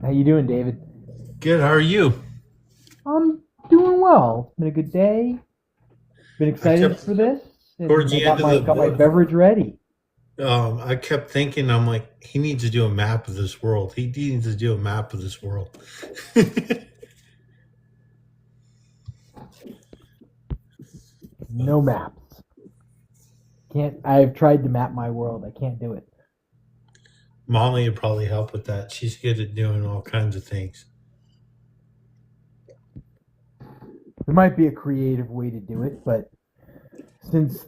How you doing, David? Good. How are you? I'm doing well. It's been a good day. Been I excited kept for this, towards and I the end got of my the got my book. beverage ready. I kept thinking, I'm like, he needs to do a map of this world. He needs to do a map of this world. No maps. Can't. I've tried to map my world. I can't do it. Molly would probably help with that. She's good at doing all kinds of things. There might be a creative way to do it, but since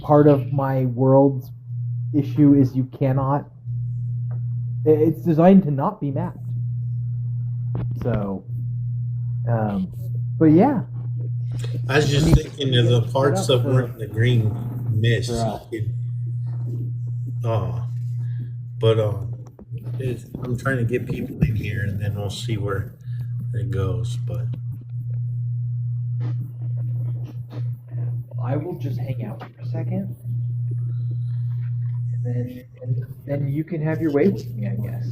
part of my world's issue is you cannot. It's designed to not be mapped. So, um, but yeah, I was let just me thinking of get the it set parts up that weren't in the green for mist. us. Uh, but I'm trying to get people in here, and then we'll see where it goes. But I will just hang out for a second, and then you can have your way with me, I guess.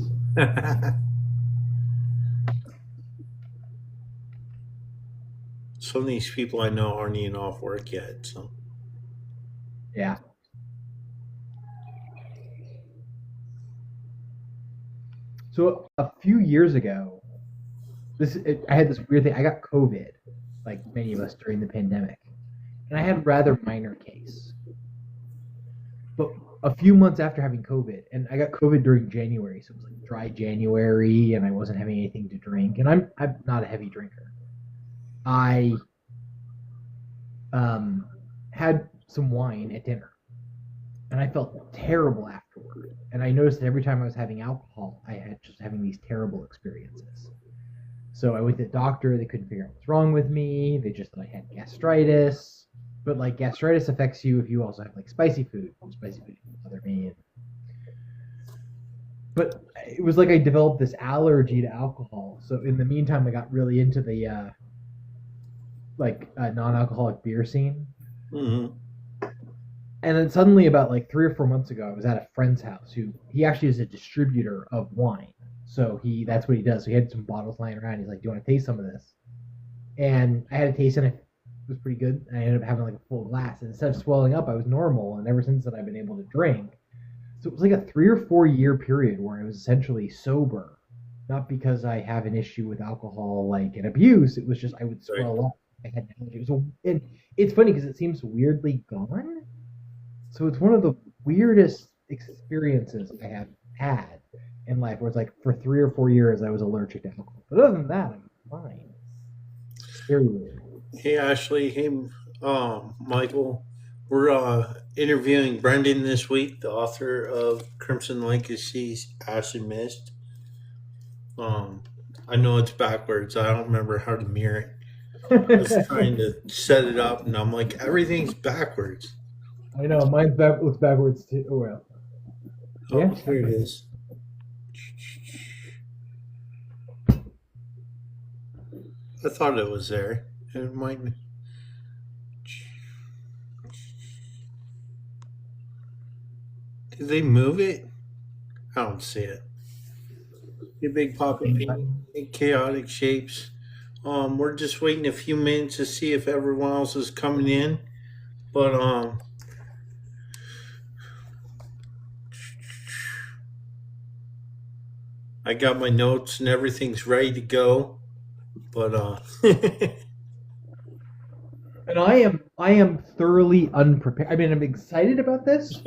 some of these people I know aren't even off work yet. So Yeah. So a few years ago, I had this weird thing. I got COVID, like many of us during the pandemic, and I had a rather minor case. But a few months after having COVID, and I got COVID during January, so it was like dry January, and I wasn't having anything to drink. And I'm not a heavy drinker. I um, had some wine at dinner, and I felt terrible afterward. And I noticed that every time I was having alcohol, I had just having these terrible experiences. So I went to the doctor. They couldn't figure out what's wrong with me. They just thought I had gastritis. But like gastritis affects you if you also have like spicy food. Spicy food didn't bother me. But it was like I developed this allergy to alcohol. So in the meantime, I got really into the non-alcoholic beer scene. mhm. And then suddenly, about like 3 or 4 months ago, I was at a friend's house who he actually is a distributor of wine. So that's what he does. So he had some bottles lying around. He's like, "Do you want to taste some of this?" And I had a taste, and it was pretty good. And I ended up having like a full glass. And instead of swelling up, I was normal. And ever since then, I've been able to drink. So it was like a 3 or 4 year period where I was essentially sober, not because I have an issue with alcohol like an abuse. It was just I would Right. swell up. I had an allergy. And it's funny because it seems weirdly gone. So it's one of the weirdest experiences I have had in life, where it's like for 3 or 4 years I was allergic to alcohol. But other than that, I'm fine. Very weird. Hey Ashley, hey Michael. We're interviewing Brendan this week, the author of Crimson Legacy's Acid Mist. Um, I know it's backwards. I don't remember how to mirror it. I was trying to set it up, and I'm like, everything's backwards. I know mine looks backwards too. Oh well. Oh, Yeah. here it is. I thought it was there. It might. Did they move it? I don't see it. A big pop of paint in chaotic shapes. We're just waiting a few minutes to see if everyone else is coming in. But I got my notes and everything's ready to go. But And I am thoroughly unprepared. I mean, I'm excited about this,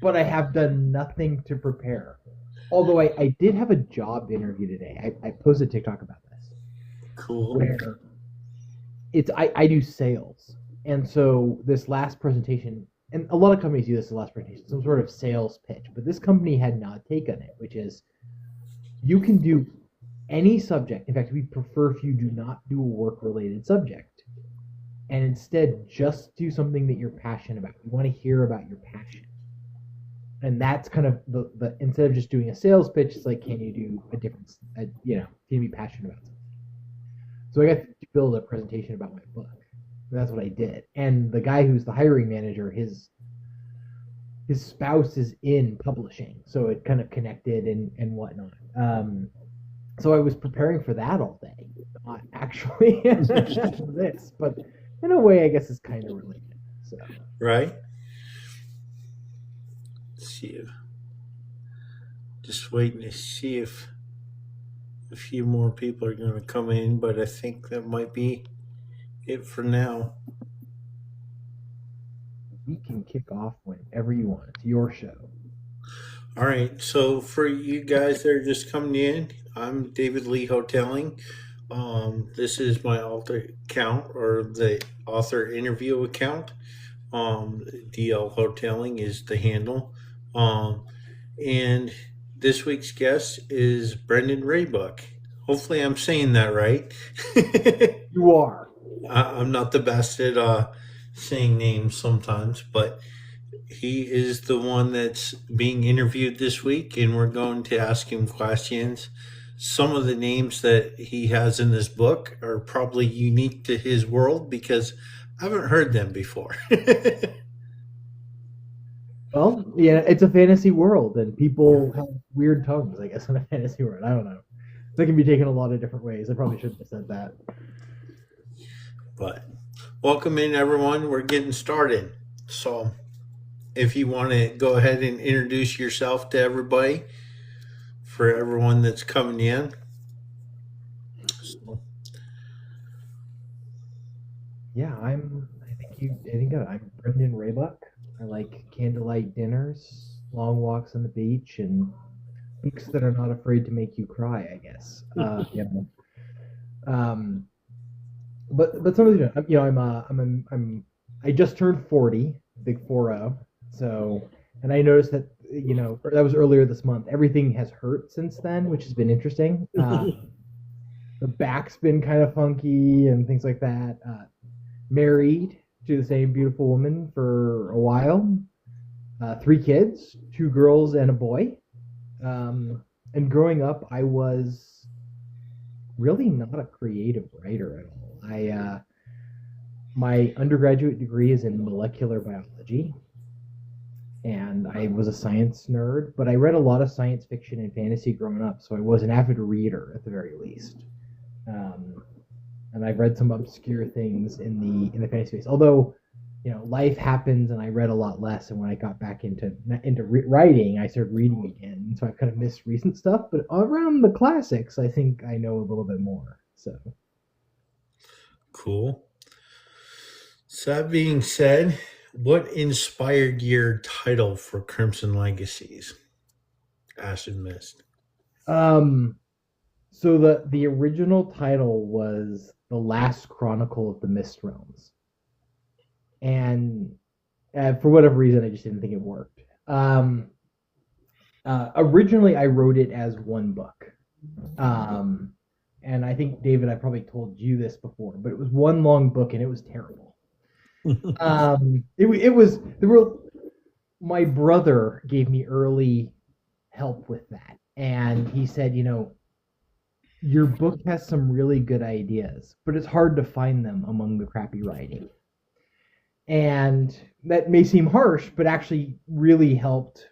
but I have done nothing to prepare. Although I did have a job interview today. I posted TikTok about this, cool. where I do sales, and so this last presentation, and a lot of companies do this the last presentation, some sort of sales pitch. But this company had an odd take on it, which is you can do any subject. In fact, we prefer if you do not do a work related subject, and instead just do something that you're passionate about. We want to hear about your passion. And that's kind of the instead of just doing a sales pitch, it's like, can you do a different, can you be passionate about something? So I got to build a presentation about my book. That's what I did. And the guy who's the hiring manager, his spouse is in publishing, so it kind of connected and whatnot. So I was preparing for that all day, not actually this, but in a way, I guess it's kind of related. So Right? Let's see if just waiting to see if a few more people are going to come in, but I think that might be it for now. we can kick off whenever you want. It's your show. All right. So for you guys that are just coming in, I'm David Lee Hoteling. This is my author account or the author interview account. DL Hoteling is the handle. And this week's guest is Brendan Raybuck. Hopefully, I'm saying that right. You are. I'm not the best at saying names sometimes, but he is the one that's being interviewed this week, and we're going to ask him questions. Some of the names that he has in this book are probably unique to his world because I haven't heard them before. Well, yeah, it's a fantasy world, and people have weird tongues, I guess, in a fantasy world. I don't know. They can be taken a lot of different ways. I probably shouldn't have said that. But welcome in, everyone. We're getting started. So, if you want to go ahead and introduce yourself to everybody, for everyone that's coming in. So, Yeah, I'm Brendan Raybuck. I like candlelight dinners, long walks on the beach, and books that are not afraid to make you cry, I guess. Um, but some of the, I just turned 40, big 40. So, and I noticed that that was earlier this month. Everything has hurt since then, which has been interesting. The back's been kind of funky and things like that. Married to the same beautiful woman for a while. 3 kids, 2 girls and a boy. And growing up, I was really not a creative writer at all. My undergraduate degree is in molecular biology, and I was a science nerd, but I read a lot of science fiction and fantasy growing up, so I was an avid reader at the very least. Um, and I've read some obscure things in the fantasy space. Although, life happens, and I read a lot less. And when I got back into writing, I started reading again, and so I've kind of missed recent stuff. But around the classics, I think I know a little bit more. So cool. So, that being said, what inspired your title for Crimson Legacies? Acid Mist. Um, so the original title was The Last Chronicle of the Mist Realms, and for whatever reason, I just didn't think it worked. Originally, I wrote it as one book, um, and I think David, I probably told you this before, but it was one long book, and it was terrible. It was the real. My brother gave me early help with that, and he said, your book has some really good ideas, but it's hard to find them among the crappy writing. And that may seem harsh, but actually really helped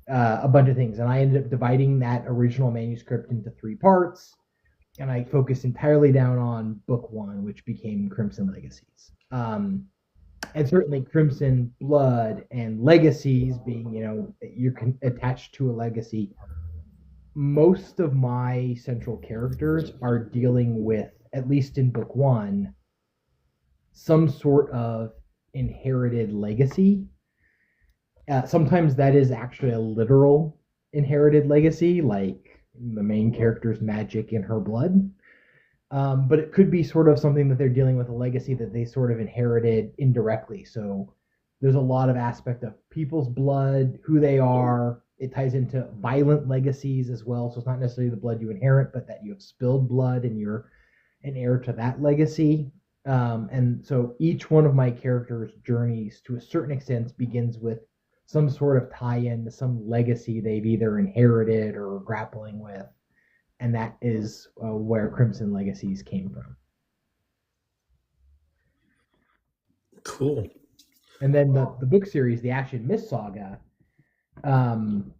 a bunch of things. And I ended up dividing that original manuscript into 3 parts, and I focused entirely down on book 1, which became Crimson Legacies. And certainly Crimson Blood and Legacies being, you're attached to a legacy. Most of my central characters are dealing with, at least in book 1, some sort of inherited legacy. Sometimes that is actually a literal inherited legacy, like the main character's magic in her blood. But it could be sort of something that they're dealing with, a legacy that they sort of inherited indirectly. So there's a lot of aspect of people's blood, who they are. It ties into violent legacies as well. So it's not necessarily the blood you inherit, but that you have spilled blood and you're an heir to that legacy. And so each one of my characters' journeys, to a certain extent, begins with some sort of tie-in to some legacy they've either inherited or are grappling with. And that is where Crimson Legacies came from. Cool. And then the book series, the Ash and Mist Saga, um,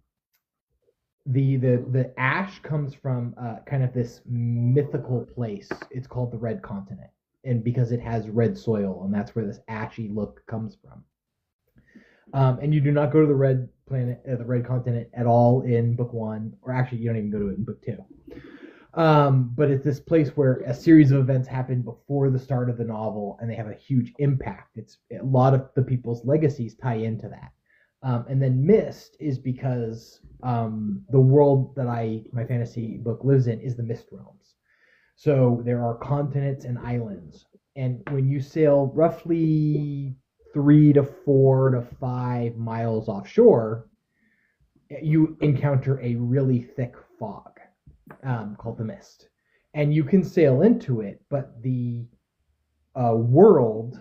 the ash comes from kind of this mythical place. It's called the Red Continent, and because it has red soil, and that's where this ashy look comes from. And you do not go to the Red Planet, the Red Continent at all in book one, or actually, you don't even go to it in book two. But it's this place where a series of events happen before the start of the novel, and they have a huge impact. It's a lot of the people's legacies tie into that. And then Mist is because the world that my fantasy book lives in is the Mist realms. So there are continents and islands, and when you sail roughly 3 to 4 to 5 miles offshore, you encounter a really thick fog called the mist, and you can sail into it, but the world,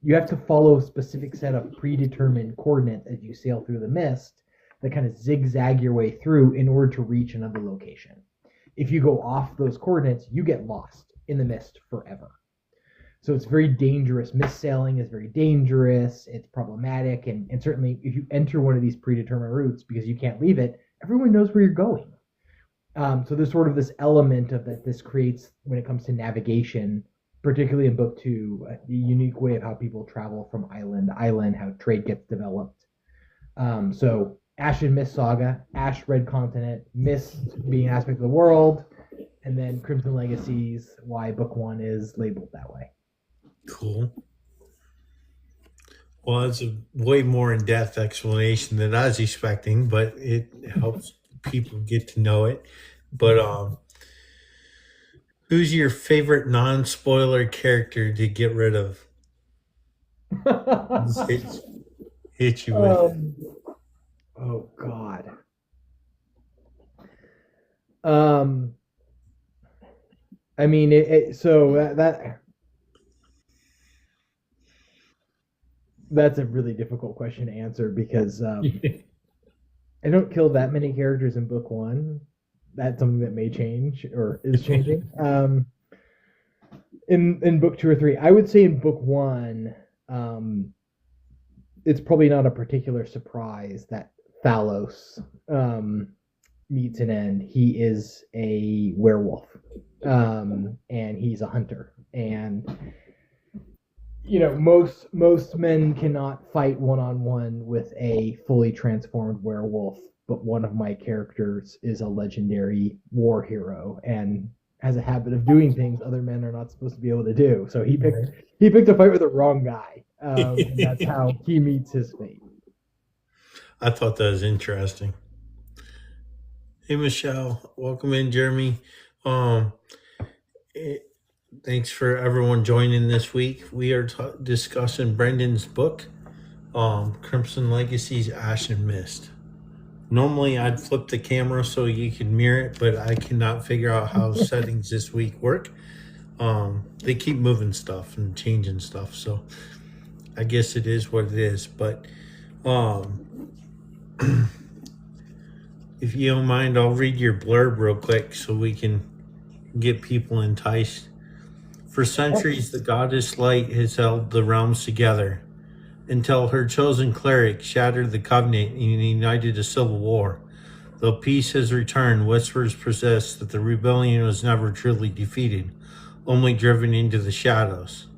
you have to follow a specific set of predetermined coordinates as you sail through the mist that kind of zigzag your way through in order to reach another location. If you go off those coordinates, you get lost in the mist forever. So it's very dangerous. Mist sailing is very dangerous. It's problematic. And certainly if you enter one of these predetermined routes because you can't leave it, everyone knows where you're going. So there's sort of this element of that this creates when it comes to navigation, particularly in book two, a unique way of how people travel from island to island, how trade gets developed. So Ash and Mist Saga, Ash Red Continent, Mist being an aspect of the world, and then Crimson Legacies, why book one is labeled that way. Cool. Well, that's a way more in-depth explanation than I was expecting, but it helps people get to know it. But who's your favorite non-spoiler character to get rid of? Just hit you with it. Oh God. I mean, so that's a really difficult question to answer because I don't kill that many characters in book one. That's something that may change or is changing. In book two or three, I would say in book one, it's probably not a particular surprise that Thalos meets an end. He is a werewolf, and he's a hunter. And most men cannot fight one-on-one with a fully transformed werewolf, but one of my characters is a legendary war hero and has a habit of doing things other men are not supposed to be able to do. So he picked a fight with the wrong guy. And that's how he meets his fate. I thought that was interesting. Hey, Michelle. Welcome in, Jeremy. Thanks for everyone joining this week. We are discussing Brendan's book, Crimson Legacies, Ash and Mist. Normally, I'd flip the camera so you could mirror it, but I cannot figure out how settings this week work. They keep moving stuff and changing stuff, so I guess it is what it is. But if you don't mind, I'll read your blurb real quick so we can get people enticed. For centuries, the goddess Light has held the realms together until her chosen cleric shattered the covenant and ignited a civil war. Though peace has returned, whispers persist that the rebellion was never truly defeated, only driven into the shadows.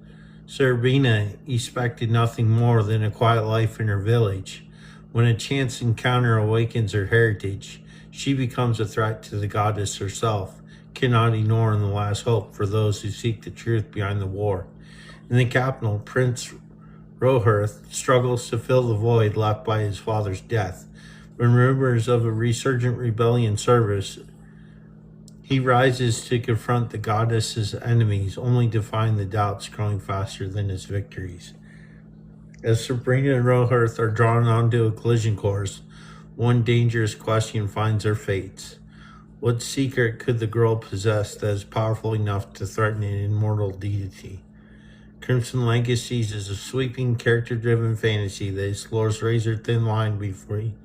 Serbina expected nothing more than a quiet life in her village. When a chance encounter awakens her heritage, she becomes a threat to the goddess herself, cannot ignore in the last hope for those who seek the truth behind the war. In the capital, Prince Rohirth struggles to fill the void left by his father's death. When rumors of a resurgent rebellion surface, he rises to confront the goddess's enemies, only to find the doubts growing faster than his victories. As Sabrina and Rohirth are drawn onto a collision course, one dangerous question finds their fates. What secret could the girl possess that is powerful enough to threaten an immortal deity? Crimson Legacies is a sweeping, character-driven fantasy that explores razor-thin line between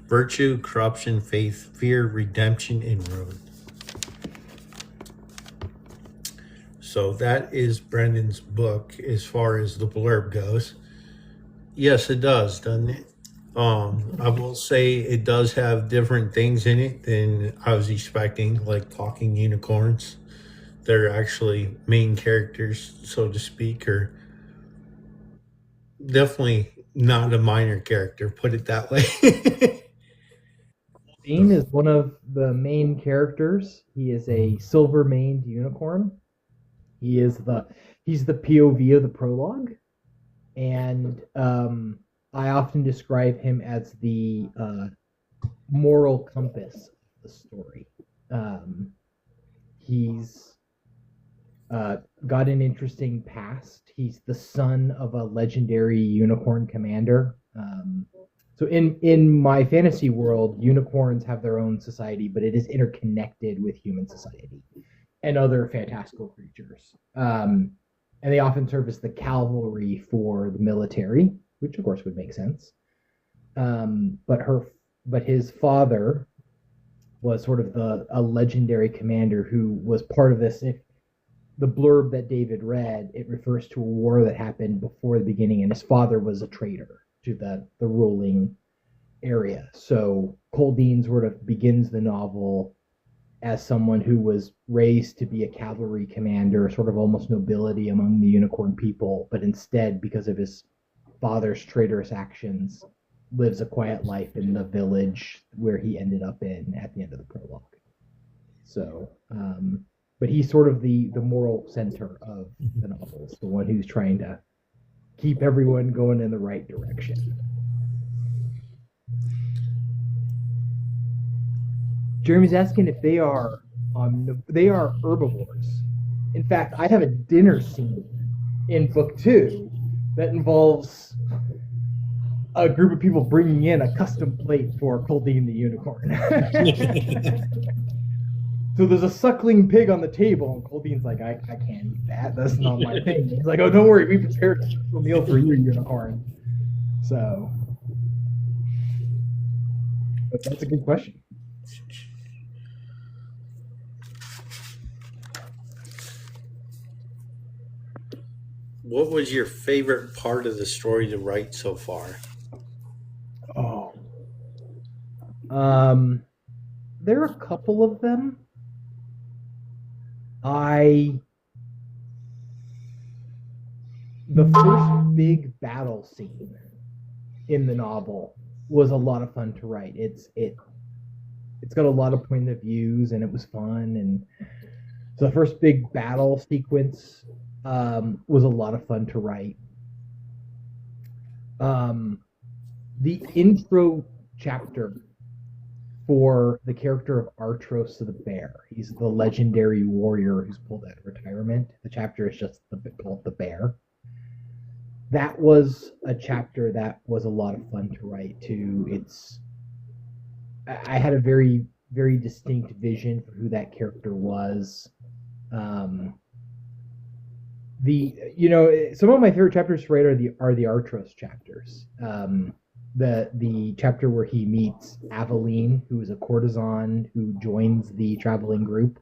virtue, corruption, faith, fear, redemption, and ruin. So that is Brendan's book as far as the blurb goes. Yes, it does, doesn't it? I will say it does have different things in it than I was expecting, like talking unicorns. They're actually main characters, so to speak, or definitely not a minor character, put it that way. Dean is one of the main characters. He is a silver maned unicorn. He is the he's the POV of the prologue, and I often describe him as the moral compass of the story. Um, he's got an interesting past. He's the son of a legendary unicorn commander. So in my fantasy world, unicorns have their own society, but it is interconnected with human society and other fantastical creatures. And they often serve as the cavalry for the military, which of course would make sense. But his father was sort of a legendary commander who was part of this. If the blurb that David read, it refers to a war that happened before the beginning, and his father was a traitor to the ruling area. So Coldeen sort of begins the novel as someone who was raised to be a cavalry commander, sort of almost nobility among the unicorn people, but instead, because of his father's traitorous actions, lives a quiet life in the village where he ended up in at the end of the prologue. So, but he's sort of the moral center of the novels, the one who's trying to keep everyone going in the right direction. Jeremy's asking if they are herbivores. In fact, I have a dinner scene in book 2 that involves a group of people bringing in a custom plate for Coldeen the unicorn. So there's a suckling pig on the table, and Coldeen's like, I can't eat that. That's not my thing. He's like, oh, don't worry, we prepared a meal for you, unicorn. So, but that's a good question. What was your favorite part of the story to write so far? Oh, there are a couple of them. I the first big battle scene in the novel was a lot of fun to write. It's got a lot of point of views, and it was fun. And so the first big battle sequence was a lot of fun to write. The intro chapter for the character of Artros the Bear. He's the legendary warrior who's pulled out of retirement. The chapter is just called The Bear. That was a chapter that was a lot of fun to write too. I had a very, very distinct vision for who that character was. Some of my favorite chapters to write are the Artros chapters. The chapter where he meets Aveline, who is a courtesan who joins the traveling group,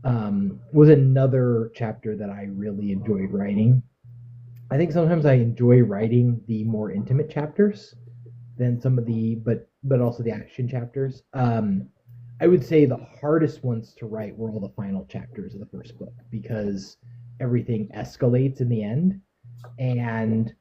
was another chapter that I really enjoyed writing. I think sometimes I enjoy writing the more intimate chapters than some of but also the action chapters. I would say the hardest ones to write were all the final chapters of the first book because everything escalates in the end, and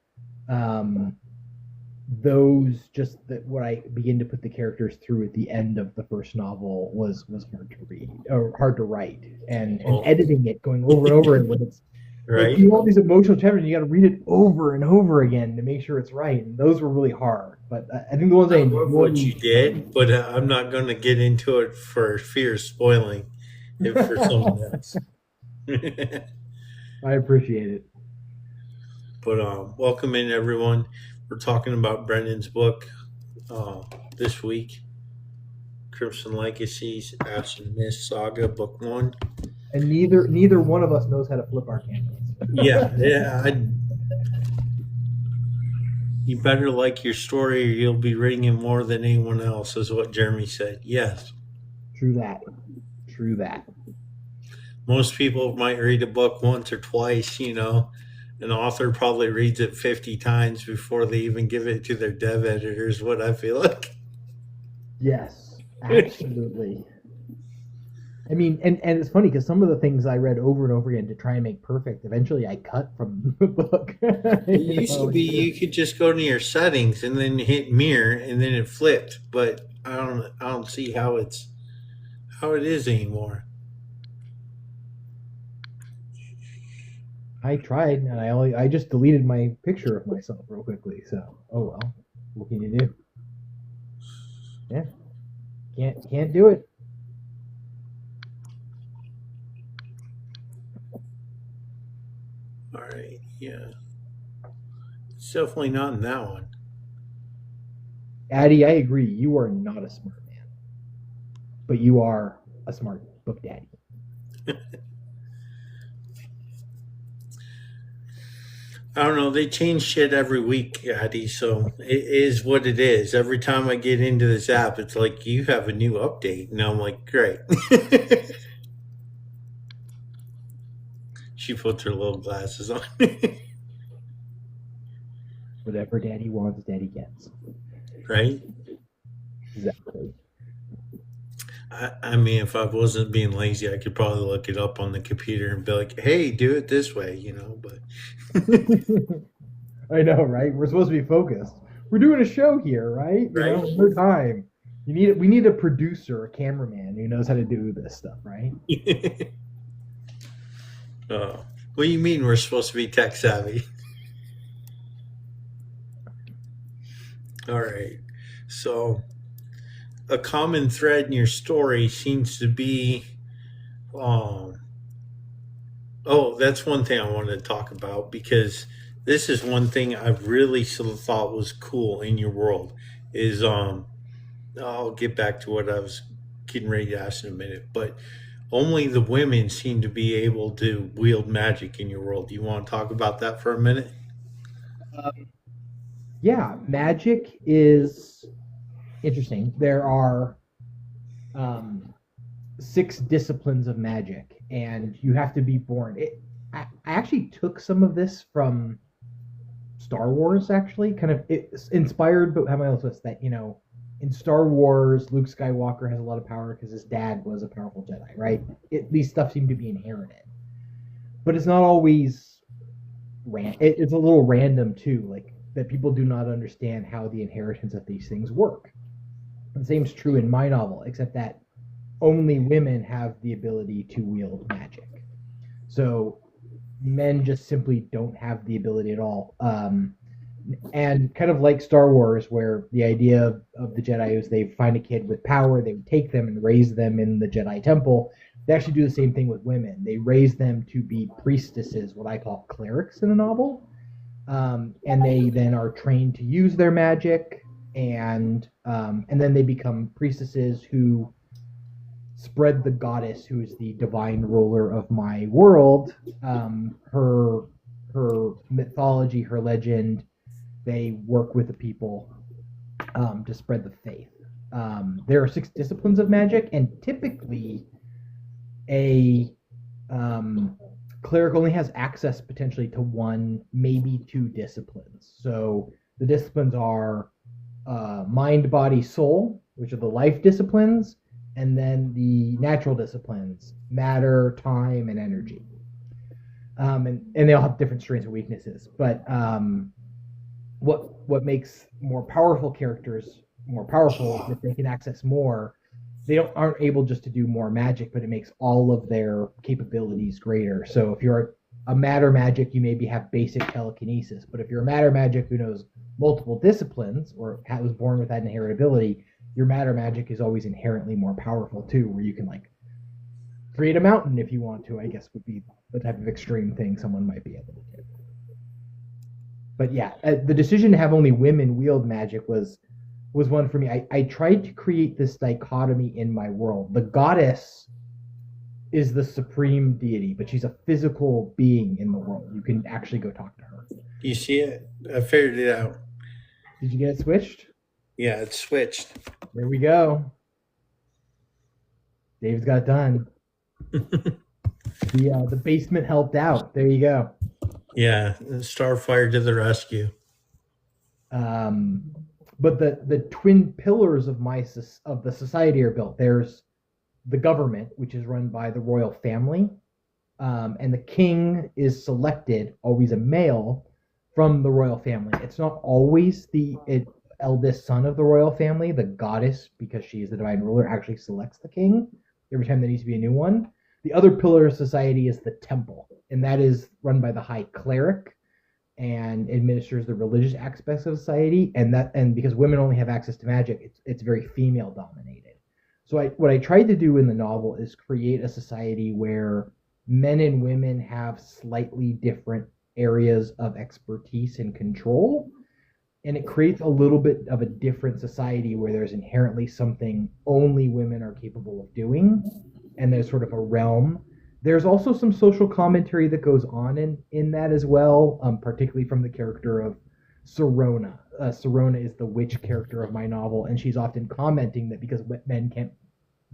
those just that what I begin to put the characters through at the end of the first novel was hard to read or hard to write, and editing it, going over and over, and when it's Right. like you have all these emotional chapters, and you got to read it over and over again to make sure it's right, and those were really hard. But I think the ones I love what enjoyed. you did, but I'm not going to get into it for fear of spoiling it for someone else. I appreciate it. But welcome in, everyone. We're talking about Brendan's book this week, Crimson Legacies, Ash and Mist Saga, Book 1. And neither one of us knows how to flip our cameras. Yeah. You better like your story, or you'll be reading it more than anyone else, is what Jeremy said. Yes. True that. True that. Most people might read a book once or twice, an author probably reads it 50 times before they even give it to their dev editors, what I feel like. Yes, absolutely. I mean, and it's funny because some of the things I read over and over again to try and make perfect, eventually I cut from the book. It used to be you could just go to your settings and then hit mirror and then it flipped, but I don't see how it is anymore. I tried, and I just deleted my picture of myself real quickly. So, oh well, what can you do? Yeah, can't do it. All right, yeah. It's definitely not in that one. Addie, I agree. You are not a smart man, but you are a smart book daddy. I don't know. They change shit every week, Addy. So it is what it is. Every time I get into this app, it's like you have a new update, and I'm like, great. She puts her little glasses on. Whatever daddy wants, daddy gets. Right? Exactly. I mean, if I wasn't being lazy, I could probably look it up on the computer and be like, "Hey, do it this way," But I know, right? We're supposed to be focused. We're doing a show here, right? right? No time. We need a producer, a cameraman who knows how to do this stuff, right? What do you mean we're supposed to be tech savvy? All right. So, a common thread in your story seems to be, um, oh, that's one thing I wanted to talk about because this is one thing I really sort of thought was cool in your world. Is I'll get back to what I was getting ready to ask in a minute, but only the women seem to be able to wield magic in your world. Do you want to talk about that for a minute? Yeah, magic is interesting. There are um, 6 disciplines of magic, and you have to be born. I actually took some of this from Star Wars, actually, kind of it's inspired, but have my own twist that in Star Wars, Luke Skywalker has a lot of power because his dad was a powerful Jedi, right? These stuff seem to be inherited, but it's not always it's a little random too, like that people do not understand how the inheritance of these things work. And the same is true in my novel, except that only women have the ability to wield magic. So men just simply don't have the ability at all. And kind of like Star Wars, where the idea of the Jedi is they find a kid with power, they would take them and raise them in the Jedi Temple. They actually do the same thing with women. They raise them to be priestesses, what I call clerics in the novel, and they then are trained to use their magic, and then they become priestesses who spread the goddess, who is the divine ruler of my world, her mythology, her legend. They work with the people to spread the faith. There are 6 disciplines of magic, and typically a cleric only has access potentially to 1, maybe 2 disciplines. So the disciplines are mind, body, soul, which are the life disciplines, and then the natural disciplines, matter, time, and energy. And they all have different strengths and weaknesses. But what makes more powerful characters more powerful is that they can access more. They aren't able just to do more magic, but it makes all of their capabilities greater. So if you're a matter magic, you maybe have basic telekinesis. But if you're a matter magic who knows multiple disciplines or was born with that inherent ability, your matter magic is always inherently more powerful too, where you can like create a mountain if you want to, I guess would be the type of extreme thing someone might be able to do. But yeah, the decision to have only women wield magic was one for me. I tried to create this dichotomy in my world. The goddess is the supreme deity, but she's a physical being in the world. You can actually go talk to her. You see it? I figured it out. Did you get it switched? Yeah, it's switched. There we go. Dave's got it done. The basement helped out. There you go. Yeah, Starfire to the rescue. Um, but the twin pillars of of the society are built. There's the government, which is run by the royal family, and the king is selected, always a male, from the royal family. It's not always the eldest son of the royal family. The goddess, because she is the divine ruler, actually selects the king every time there needs to be a new one. The other pillar of society is the temple, and that is run by the high cleric and administers the religious aspects of society. And because women only have access to magic, it's very female dominated. So what I tried to do in the novel is create a society where men and women have slightly different areas of expertise and control, and it creates a little bit of a different society where there's inherently something only women are capable of doing, and there's sort of a realm. There's also some social commentary that goes on in that as well, particularly from the character of Serona. Serona is the witch character of my novel, and she's often commenting that because men can't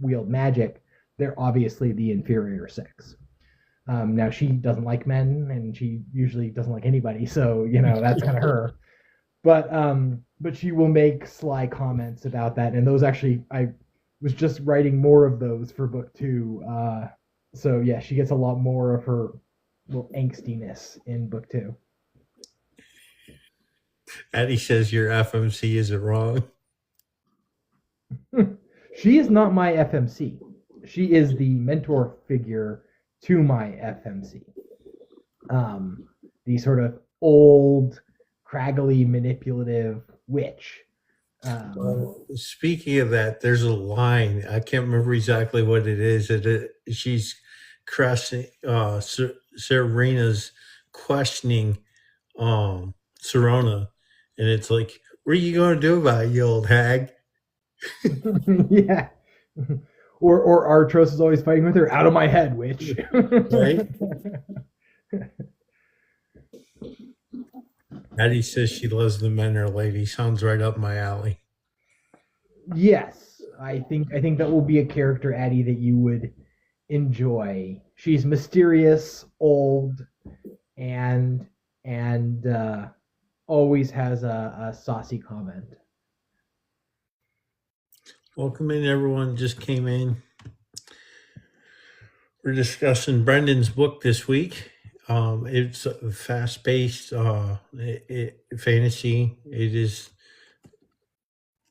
wield magic, they're obviously the inferior sex. Now she doesn't like men, and she usually doesn't like anybody, so that's kind of her. But she will make sly comments about that, and those actually I was just writing more of those for book two. So yeah, she gets a lot more of her little angstiness in book two. Addie says your FMC isn't wrong. She is not my FMC. She is the mentor figure to my FMC. The sort of old, craggly, manipulative witch. Speaking of that, there's a line. I can't remember exactly what it is. She's crossing. Serena's questioning Serona, and it's like, "What are you going to do about it, you old hag?" Yeah. Or Artros is always fighting with her. Out of my head, witch. Right? Addie says she loves the men or lady. Sounds right up my alley. Yes, I think that will be a character, Addie, that you would enjoy. She's mysterious, old, and and always has a saucy comment. Welcome in, everyone. Just came in. We're discussing Brendan's book this week. It's a fast-paced fantasy. It is.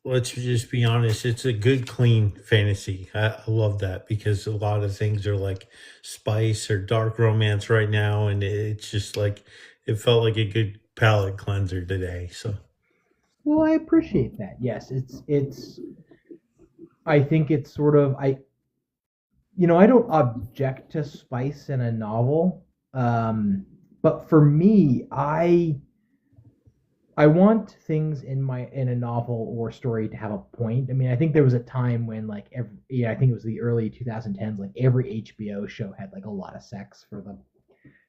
Let's just be honest. It's a good, clean fantasy. I love that because a lot of things are like spice or dark romance right now, and it's just like it felt like a good palate cleanser today. So Well, I appreciate that. Yes, it's. I think it's sort of I don't object to spice in a novel, but for me, I want things in a novel or story to have a point. I mean, I think there was a time when like I think it was the early 2010s, like every HBO show had like a lot of sex for the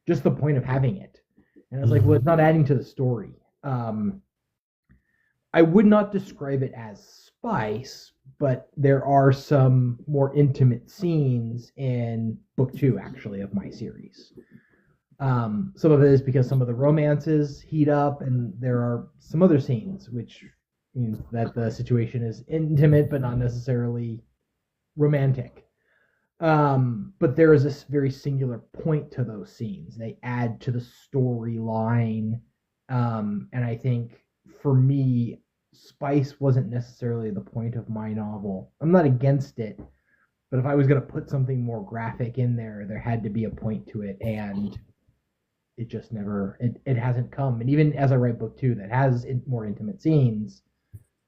just the point of having it, and I was like, well, it's not adding to the story. Um, I would not describe it as spice, but there are some more intimate scenes in book two, actually, of my series. Some of it is because some of the romances heat up, and there are some other scenes which means that the situation is intimate but not necessarily romantic. But there is this very singular point to those scenes. They add to the storyline, and I think for me, spice wasn't necessarily the point of my novel. I'm not against it, but if I was going to put something more graphic in there, there had to be a point to it, and it just never it hasn't come. And even as I write book two that has more intimate scenes,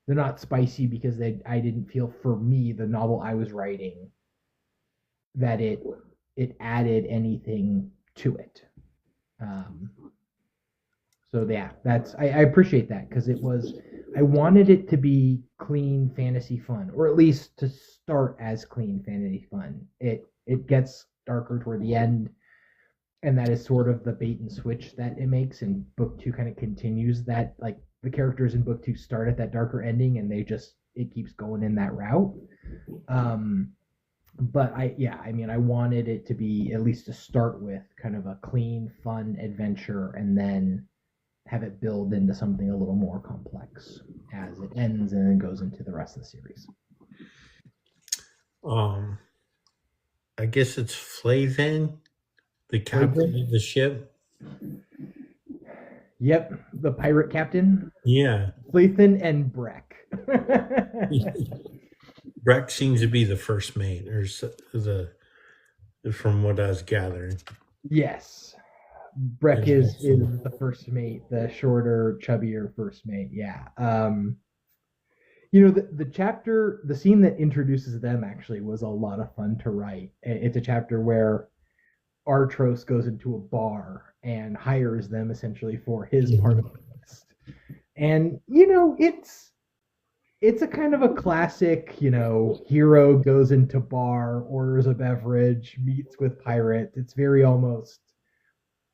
they're not spicy because I didn't feel, for me, the novel I was writing, that it added anything to it. Um, so yeah, I appreciate that because I wanted it to be clean fantasy fun, or at least to start as clean fantasy fun. It gets darker toward the end, and that is sort of the bait and switch that it makes. And book two kind of continues that, like the characters in book two start at that darker ending, and it keeps going in that route. but I mean, I wanted it to be, at least to start with, kind of a clean, fun adventure, and then have it build into something a little more complex as it ends and then goes into the rest of the series. Um, I guess it's Flavin, the captain Flavin? of the ship. Yep, the pirate captain, Yeah. Flathan and Breck. Breck seems to be the first mate, or the from what I was gathering. Yes, Breck And is also, the first mate, the shorter, chubbier first mate. Yeah. You know, the scene that introduces them actually was a lot of fun to write. It's a chapter where Artros goes into a bar and hires them essentially for his part of the list. And it's a kind of a classic, hero goes into bar, orders a beverage, meets with pirates. It's very almost,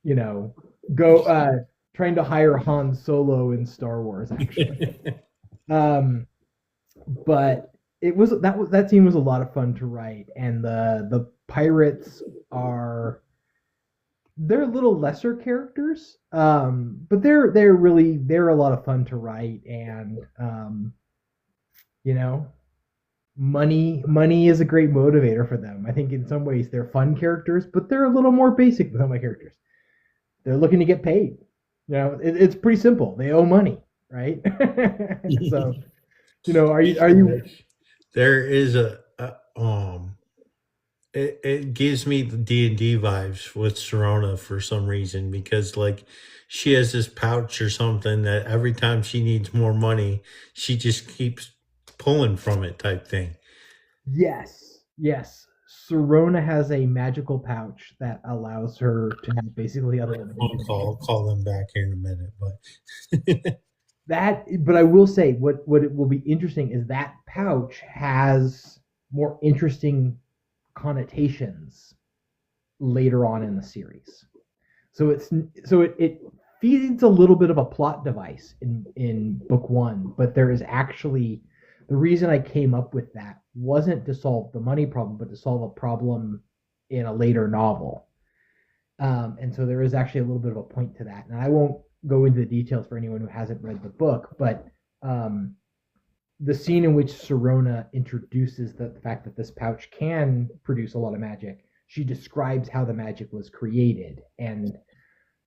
you know, go trying to hire Han Solo in Star Wars actually. Um but that scene was a lot of fun to write, and the pirates are, they're little lesser characters, but they're a lot of fun to write, and you know money is a great motivator for them. I think in some ways they're fun characters, but they're a little more basic than some of my characters. They're looking to get paid. It's pretty simple. They owe money, right? So are you there is it gives me the D&D vibes with Serona for some reason, because like she has this pouch or something that every time she needs more money, she just keeps pulling from it type thing. Yes, yes. Serona has a magical pouch that allows her to have basically unlimited Phone call. money. I'll call them back here in a minute, but But I will say, what it will be interesting is that pouch has more interesting connotations later on in the series. So it feeds a little bit of a plot device in book one, but there is actually, the reason I came up with that wasn't to solve the money problem, but to solve a problem in a later novel. And so there is actually a little bit of a point to that. And I won't go into the details for anyone who hasn't read the book, but um, the scene in which Serona introduces the fact that this pouch can produce a lot of magic, she describes how the magic was created. And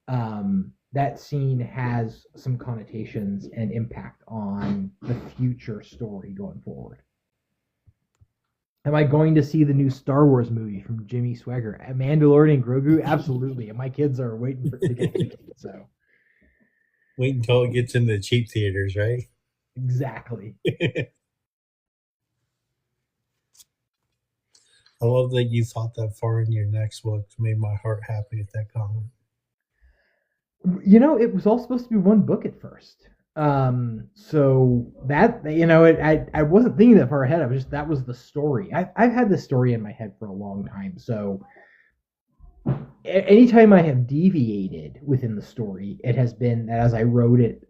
that scene has some connotations and impact on the future story going forward. Am I going to see the new Star Wars movie from Jimmy Swagger? Mandalorian Grogu? Absolutely. And my kids are waiting for it to get tickets. So wait until it gets in the cheap theaters, right? exactly. I love that you thought that far in your next book. It made my heart happy at that comment. It was all supposed to be one book at first. So that, I wasn't thinking that far ahead. I was just, that was the story. I've had this story in my head for a long time. So anytime I have deviated within the story, it has been that as I wrote it,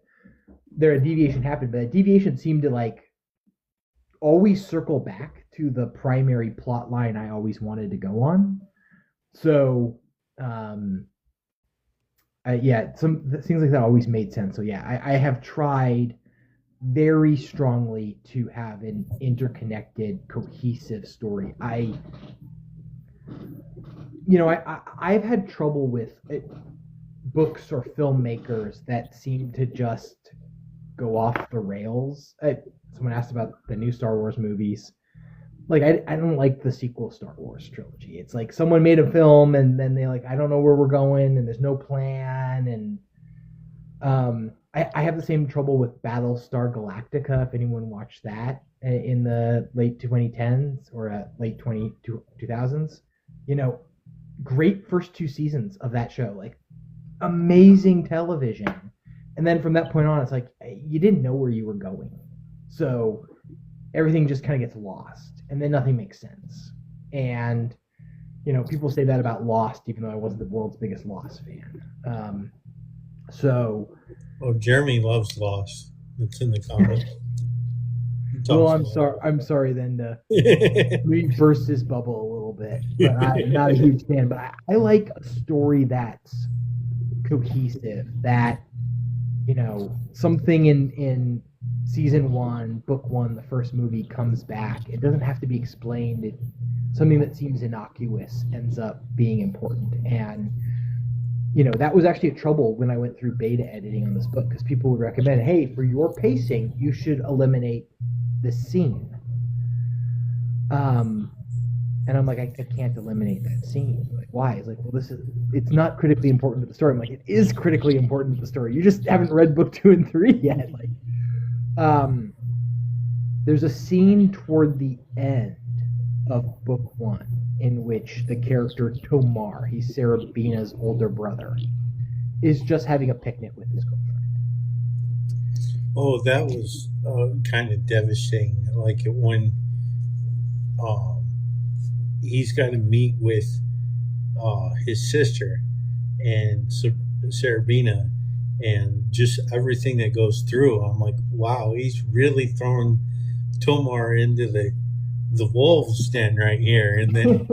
a deviation happened, but that deviation seemed to like always circle back to the primary plot line I always wanted to go on. So, some things like that always made sense. So yeah, I have tried very strongly to have an interconnected, cohesive story. I've had trouble with books or filmmakers that seem to just go off the rails. Someone asked about the new Star Wars movies. Like I don't like the sequel Star Wars trilogy. It's like someone made a film and then they like, I don't know where we're going, and there's no plan. And I have the same trouble with Battlestar Galactica. If anyone watched that in the late 2010s or late 2000s, great first two seasons of that show, like amazing television. And then from that point on, it's like you didn't know where you were going. So everything just kind of gets lost, and then nothing makes sense. And people say that about Lost, even though I wasn't the world's biggest Lost fan. Oh, Jeremy loves Lost. It's in the comments. Well, talks about I'm sorry then to it. we burst his bubble a little bit, but I'm not a huge fan. But I like a story that's cohesive. That something in season one, book one, the first movie comes back. It doesn't have to be explained. Something that seems innocuous ends up being important. And that was actually a trouble when I went through beta editing on this book because people would recommend, hey, for your pacing, you should eliminate this scene. Um, and I'm like, I can't eliminate that scene. Like, why? It's like, well, it's not critically important to the story. I'm like, it is critically important to the story. You just haven't read book 2 and 3 yet. Like, there's a scene toward the end of book 1 in which the character Tomar, he's Sarah Bina's older brother, is just having a picnic with his girlfriend. Oh, that was kind of devastating. Like when um, he's got to meet with his sister and Sarabina, and just everything that goes through. I'm like, wow, he's really throwing Tomar into the wolves den right here. And then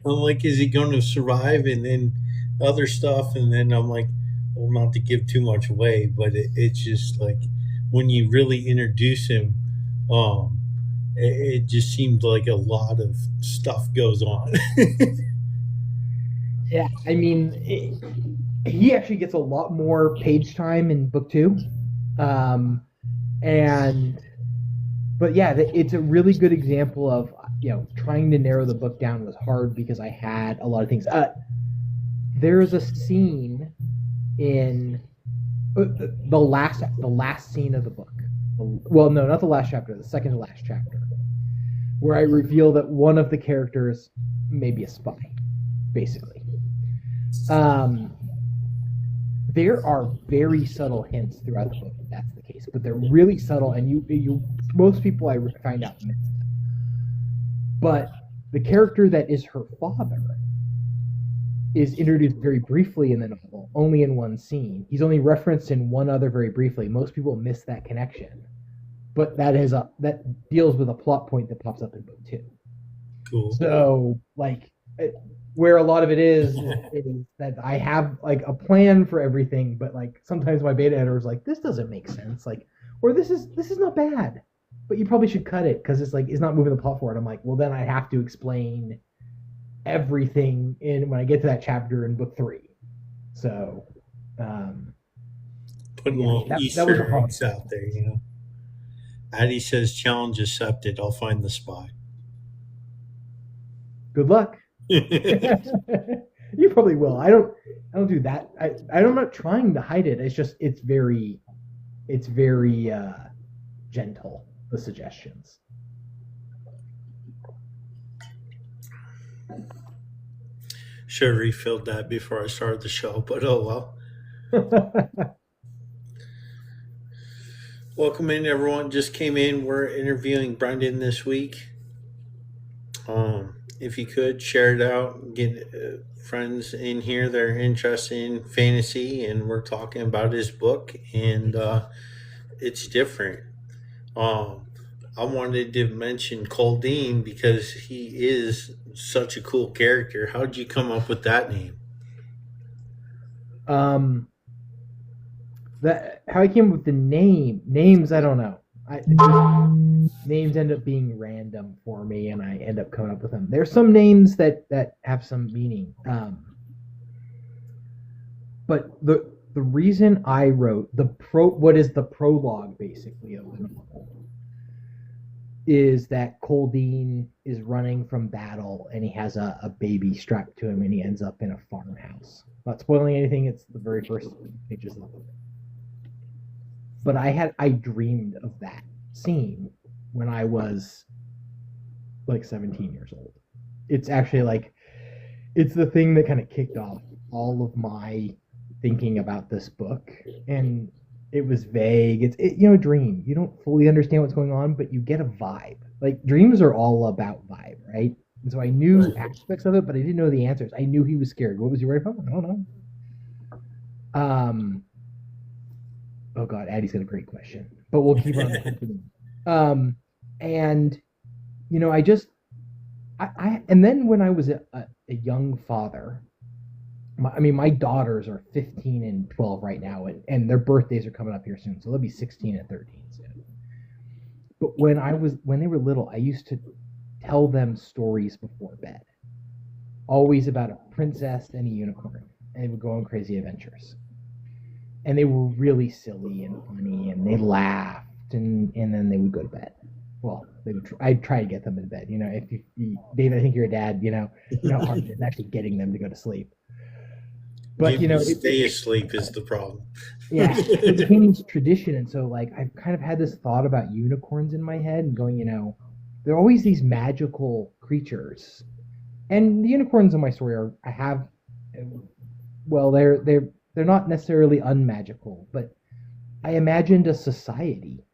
I'm like, is he going to survive? And then other stuff. And then I'm like, well, not to give too much away, but it's just like when you really introduce him, um, it just seemed like a lot of stuff goes on. Yeah, I mean, he actually gets a lot more page time in book 2. Um, and but yeah, it's a really good example of trying to narrow the book down was hard because I had a lot of things. There's a scene in the last scene of the book. Well, no, not the last chapter, the second to last chapter, where I reveal that one of the characters may be a spy, basically. There are very subtle hints throughout the book that that's the case, but they're really subtle, and you most people I find out miss them. But the character that is her father is introduced very briefly in the novel, only in one scene. He's only referenced in one other very briefly. Most people miss that connection, but that deals with a plot point that pops up in book 2. Cool. So, like, where a lot of it is that I have like a plan for everything, but like sometimes my beta editor is like, this doesn't make sense, like, or this is not bad, but you probably should cut it because it's not moving the plot forward. I'm like, well, then I have to explain everything when I get to that chapter in book 3. So, putting little Easter eggs out there, Addie says, challenge accepted. I'll find the spy. Good luck. You probably will. I don't do that. I'm not trying to hide it. It's just it's very gentle, the suggestions. Should have refilled that before I started the show, but oh well. Welcome in, everyone. Just came in. We're interviewing Brendan this week. If you could share it out, get friends in here that are interested in fantasy, and we're talking about his book, and it's different. I wanted to mention Coldine because he is such a cool character. How did you come up with that name? How I came up with the names, I don't know. Names end up being random for me, and I end up coming up with them. There's some names that have some meaning, but the reason I wrote what is the prologue basically of the novel is that Coldine is running from battle, and he has a baby strapped to him, and he ends up in a farmhouse. Not spoiling anything. It's the very first pages of the book. But I dreamed of that scene when I was like 17 years old. It's actually it's the thing that kind of kicked off all of my thinking about this book. And it was vague. It's a dream. You don't fully understand what's going on, but you get a vibe. Like, dreams are all about vibe, right? And so I knew aspects of it, but I didn't know the answers. I knew he was scared. What was he worried about? I don't know. Oh God, Addie's got a great question, but we'll keep on continuing. Um, and I just and then when I was a young father, I mean, my daughters are 15 and 12 right now, and their birthdays are coming up here soon, so they'll be 16 and 13 soon. But when they were little, I used to tell them stories before bed, always about a princess and a unicorn, and they would go on crazy adventures. And they were really silly and funny, and they laughed, and then they would go to bed. Well, I'd try to get them in bed. If David, I think you're a dad. How hard it is actually getting them to go to sleep. But Getting to stay asleep is the problem. yeah, it became this tradition, and so like I've kind of had this thought about unicorns in my head, and going, they're always these magical creatures, and the unicorns in my story are I have, well, they're not necessarily unmagical, but I imagined a society.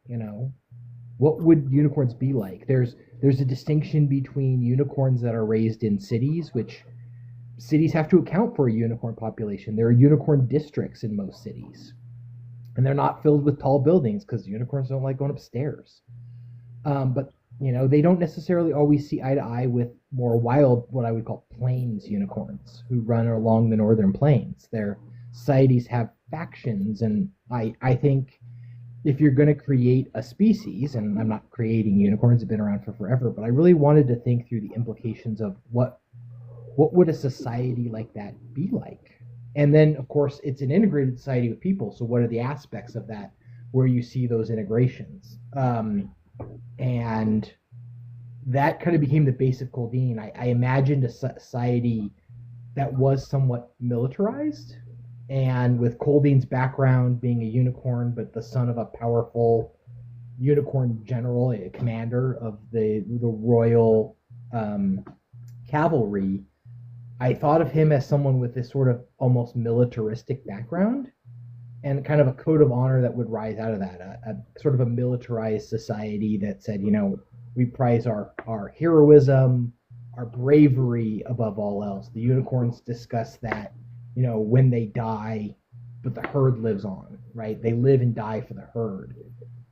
What would unicorns be like? There's a distinction between unicorns that are raised in cities, which cities have to account for a unicorn population. There are unicorn districts in most cities, and they're not filled with tall buildings because unicorns don't like going upstairs. But they don't necessarily always see eye to eye with more wild, what I would call plains unicorns, who run along the northern plains. Their societies have factions, and I think if you're going to create a species, and I'm not creating unicorns, have been around for forever, but I really wanted to think through the implications of what would a society like that be like? And then, of course, it's an integrated society with people. So, what are the aspects of that where you see those integrations? And that kind of became the base of Coldine. I imagined a society that was somewhat militarized, and with Coldine's background being a unicorn, but the son of a powerful unicorn general, a commander of the royal cavalry, I thought of him as someone with this sort of almost militaristic background and kind of a code of honor that would rise out of that, a sort of a militarized society that said, we prize our heroism, our bravery above all else. The unicorns discuss that, when they die, but the herd lives on, right? They live and die for the herd.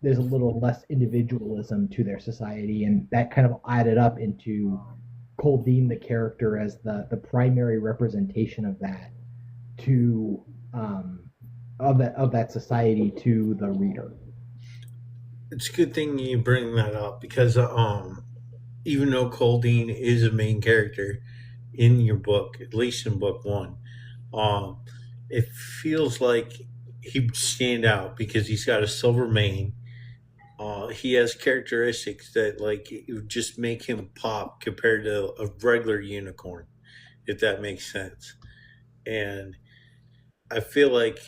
There's a little less individualism to their society, and that kind of added up into Coldine, the character, as the primary representation of that to of that society to the reader. It's a good thing you bring that up because even though Coldine is a main character in your book, at least in book one, um, it feels like he would stand out because he's got a silver mane. He has characteristics that like it would just make him pop compared to a regular unicorn, if that makes sense. And I feel like,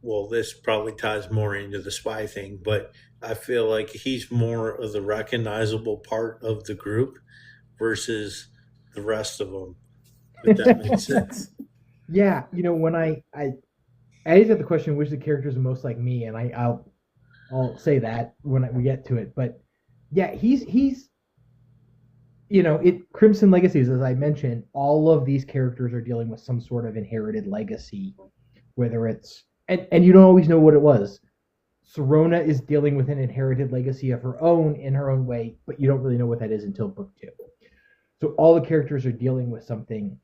well, this probably ties more into the spy thing, but I feel like he's more of the recognizable part of the group versus the rest of them, if that makes sense. Yeah, when I always have the question which of the characters are most like me, and I'll say that when we get to it. But yeah, he's it Crimson Legacies, as I mentioned, all of these characters are dealing with some sort of inherited legacy, whether it's and you don't always know what it was. Serona is dealing with an inherited legacy of her own in her own way, but you don't really know what that is until book two. So all the characters are dealing with something,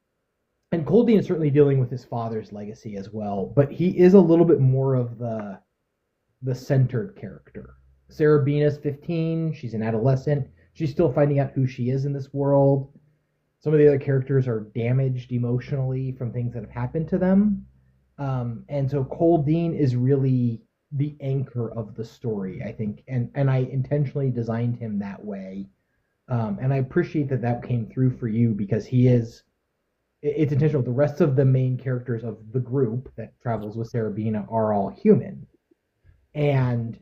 and Coldine is certainly dealing with his father's legacy as well. But he is a little bit more of the centered character. Sarabina's 15. She's an adolescent. She's still finding out who she is in this world. Some of the other characters are damaged emotionally from things that have happened to them. And so Coldine is really the anchor of the story, I think. And I intentionally designed him that way. And I appreciate that came through for you because it's intentional. The rest of the main characters of the group that travels with Sarabina are all human. And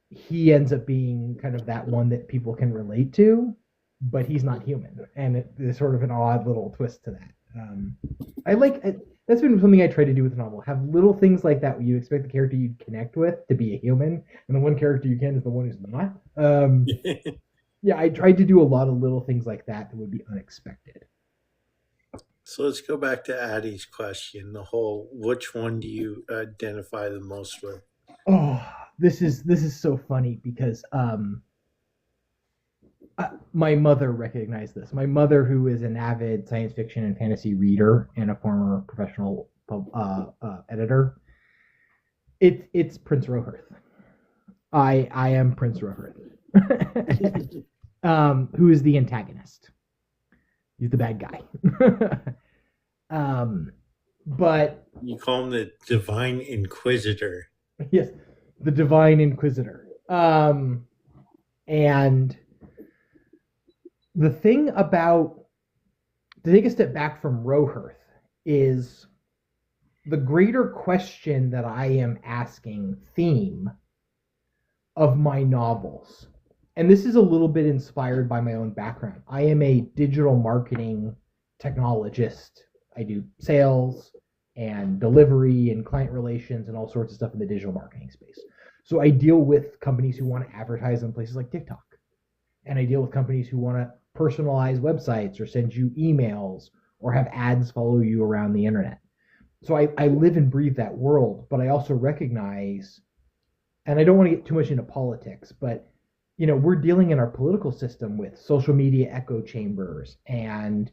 he ends up being kind of that one that people can relate to, but he's not human, and there's sort of an odd little twist to that. I like it. That's been something I try to do with the novel. Have little things like that where you expect the character you'd connect with to be a human, and the one character you can is the one who's not. Yeah, I tried to do a lot of little things like that would be unexpected. So let's go back to Addie's question. The whole which one do you identify the most with? Oh, this is so funny because my mother recognized this. My mother, who is an avid science fiction and fantasy reader and a former professional editor, it's Prince Rohirth. I am Prince Rohirth, who is the antagonist. He's the bad guy. But You call him the Divine Inquisitor. yes, the Divine Inquisitor. And the thing about, to take a step back from Rohirth, is the greater question that I am asking theme of my novels. And this is a little bit inspired by my own background. I am a digital marketing technologist. I do sales and delivery and client relations and all sorts of stuff in the digital marketing space. So I deal with companies who want to advertise on places like TikTok. And I deal with companies who want to personalize websites or send you emails or have ads follow you around the internet. So I live and breathe that world, but I also recognize, and I don't want to get too much into politics, but we're dealing in our political system with social media echo chambers and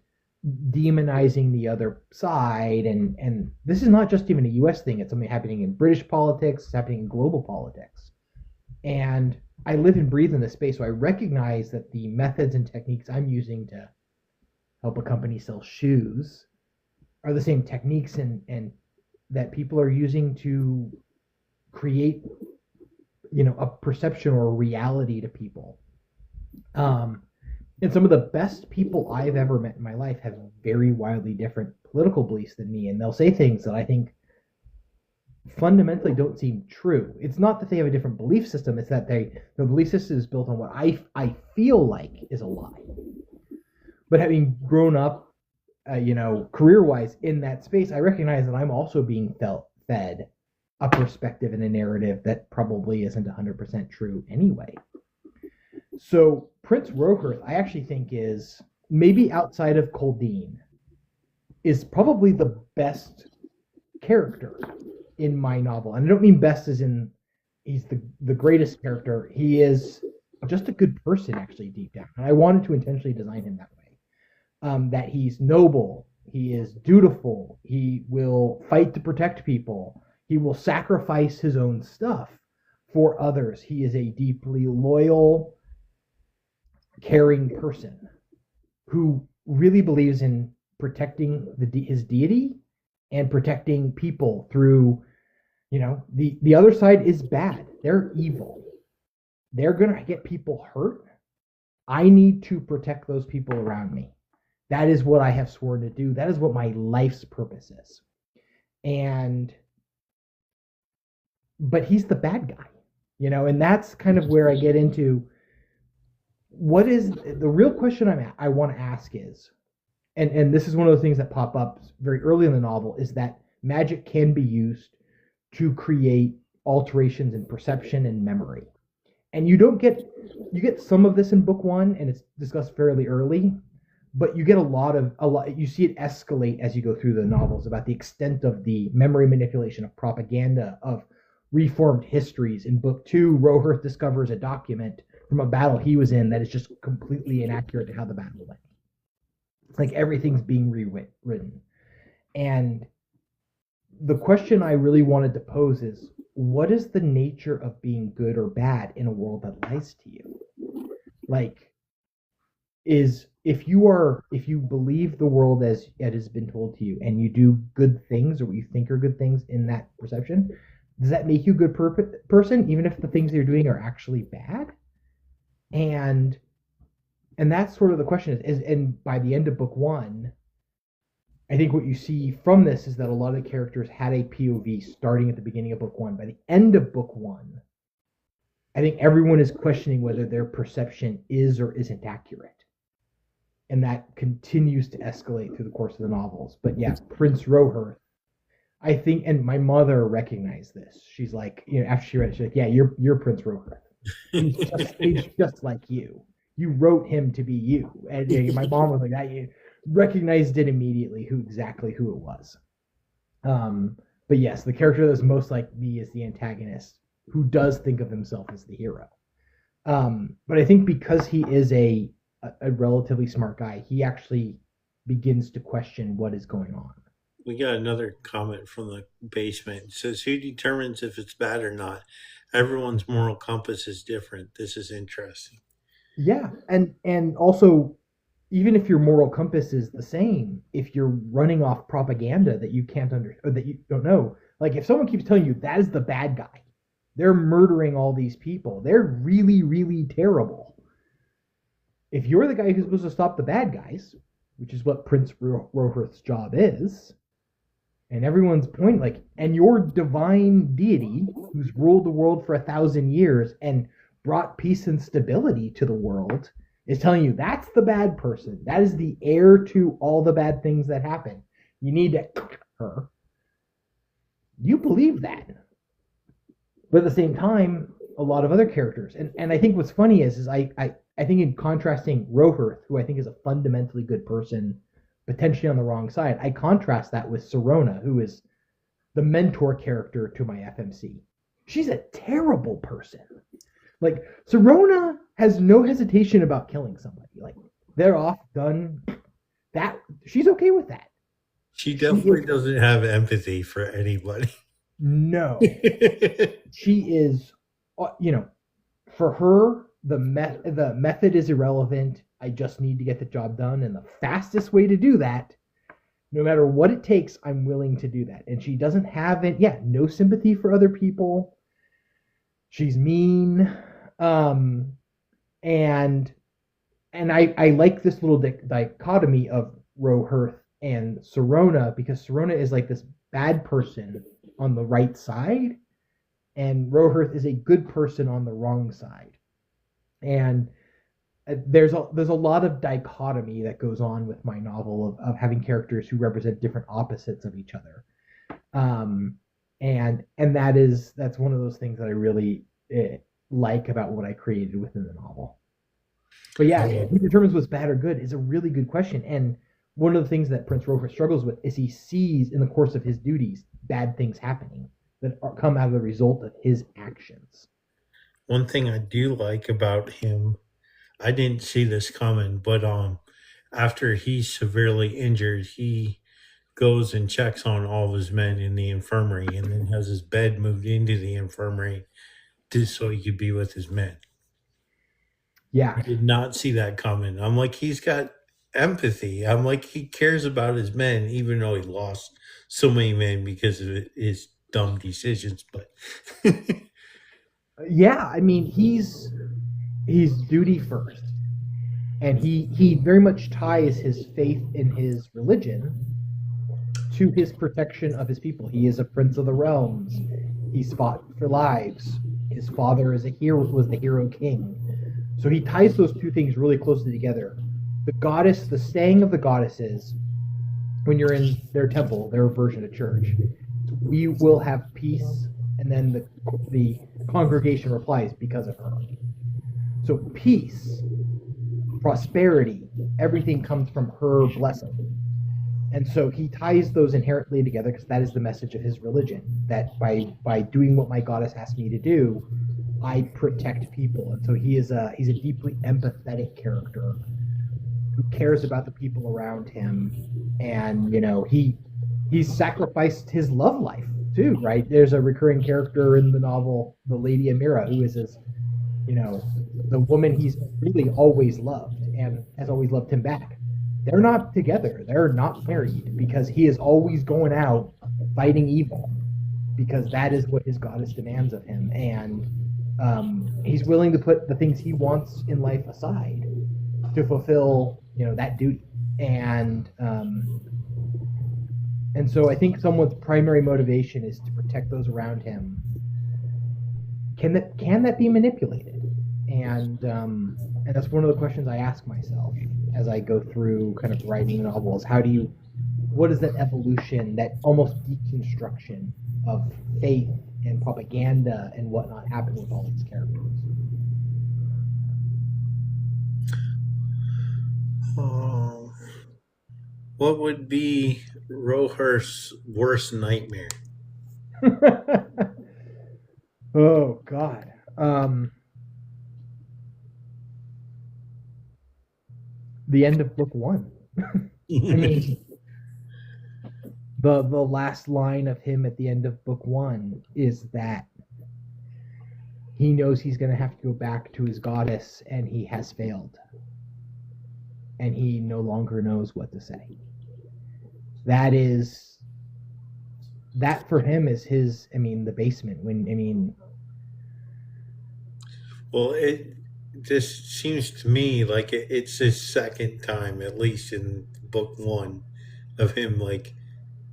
demonizing the other side, and this is not just even a US thing, it's something happening in British politics, it's happening in global politics. And I live and breathe in this space, so I recognize that the methods and techniques I'm using to help a company sell shoes are the same techniques and that people are using to create a perception or a reality to people. And some of the best people I've ever met in my life have very wildly different political beliefs than me, and they'll say things that I think fundamentally don't seem true. It's not that they have a different belief system, it's that their belief system is built on what I feel like is a lie. But having grown up career-wise in that space, I recognize that I'm also being fed a perspective and a narrative that probably isn't 100% true anyway. So Prince Rohirth, I actually think, is, maybe outside of Coldeen, is probably the best character in my novel. And I don't mean best as in he's the greatest character. He is just a good person, actually, deep down. And I wanted to intentionally design him that way. That he's noble, he is dutiful, he will fight to protect people, he will sacrifice his own stuff for others. He is a deeply loyal, caring person who really believes in protecting his deity and protecting people through, the other side is bad. They're evil. They're going to get people hurt. I need to protect those people around me. That is what I have sworn to do. That is what my life's purpose is. But he's the bad guy, and that's kind of where I get into what is the real question I want to ask is, and this is one of the things that pop up very early in the novel, is that magic can be used to create alterations in perception and memory. And you get some of this in book one, and it's discussed fairly early, but you get a lot, you see it escalate as you go through the novels about the extent of the memory manipulation, of propaganda, of reformed histories. In book two, Rohirth discovers a document from a battle he was in that is just completely inaccurate to how the battle went. It's like everything's being rewritten. And the question I really wanted to pose is, what is the nature of being good or bad in a world that lies to you? Like, if you believe the world as it has been told to you, and you do good things or what you think are good things in that perception, does that make you a good person, even if the things you're doing are actually bad? And that's sort of the question. And by the end of book one, I think what you see from this is that a lot of the characters had a POV starting at the beginning of book one. By the end of book one, I think everyone is questioning whether their perception is or isn't accurate. And that continues to escalate through the course of the novels. But yeah, Prince Rohirth, I think, and my mother recognized this. She's like, after she read it, she's like, yeah, you're Prince Rohirth. He's just like you. You wrote him to be you. And my mom was like that. You recognized it immediately who it was. But yes, the character that's most like me is the antagonist, who does think of himself as the hero. But I think because he is a relatively smart guy, he actually begins to question what is going on. We got another comment from the basement. It says, "Who determines if it's bad or not? Everyone's moral compass is different. This is interesting." Yeah, and also, even if your moral compass is the same, if you're running off propaganda that you can't or that you don't know, like if someone keeps telling you that is the bad guy, they're murdering all these people, they're really, really terrible. If you're the guy who's supposed to stop the bad guys, which is what Prince Rohirth's job is, and everyone's point, like, and your divine deity who's ruled the world for 1,000 years and brought peace and stability to the world is telling you that's the bad person. That is the heir to all the bad things that happen. You need to her. You believe that. But at the same time, a lot of other characters. And I think what's funny is I think in contrasting Rohirth, who I think is a fundamentally good person, potentially on the wrong side, I contrast that with Serona, who is the mentor character to my FMC. She's a terrible person. Like, Serona has no hesitation about killing somebody. Like, they're off, done. That she's okay with that. She definitely doesn't have empathy for anybody. No, she is. For her, the method is irrelevant. I just need to get the job done, and the fastest way to do that, no matter what it takes, I'm willing to do that. And she doesn't have it. Yeah, no sympathy for other people. She's mean, and I like this little dichotomy of Rohirth and Serona, because Serona is like this bad person on the right side, and Rohirth is a good person on the wrong side. And there's a lot of dichotomy that goes on with my novel of having characters who represent different opposites of each other. And that's one of those things that I really like about what I created within the novel. But yeah, who determines what's bad or good is a really good question. And one of the things that Prince Rohirth struggles with is he sees in the course of his duties bad things happening that come out of the result of his actions. One thing I do like about him, I didn't see this coming, but after he's severely injured, he goes and checks on all of his men in the infirmary and then has his bed moved into the infirmary just so he could be with his men. Yeah. I did not see that coming. I'm like, he's got empathy. I'm like, he cares about his men, even though he lost so many men because of his dumb decisions. But yeah, I mean, he's duty first, and he very much ties his faith in his religion to his protection of his people. He is a prince of the realms. He's fought for lives. His father is was the hero king. So he ties those two things really closely together. The saying of the goddesses, when you're in their temple, their version of church, we will have peace, and then the congregation replies, because of her. So peace, prosperity, everything comes from her blessing. And so he ties those inherently together because that is the message of his religion, that by doing what my goddess asked me to do, I protect people. And so he's a deeply empathetic character who cares about the people around him. And, he's sacrificed his love life too, right? There's a recurring character in the novel, the Lady Amira, who is his, the woman he's really always loved and has always loved him back. They're not together. They're not married because he is always going out fighting evil because that is what his goddess demands of him. And he's willing to put the things he wants in life aside to fulfill, that duty. And so I think someone's primary motivation is to protect those around him. Can that be manipulated? And that's one of the questions I ask myself as I go through kind of writing novels. What is that evolution, that almost deconstruction of faith and propaganda and whatnot happen with all these characters? What would be Rohirth's worst nightmare? Oh God. The end of book one. I mean, the last line of him at the end of book one is that he knows he's going to have to go back to his goddess, and he has failed, and he no longer knows what to say. That for him is his. I mean, the basement. Well, it just seems to me like it's his second time, at least in book one, of him like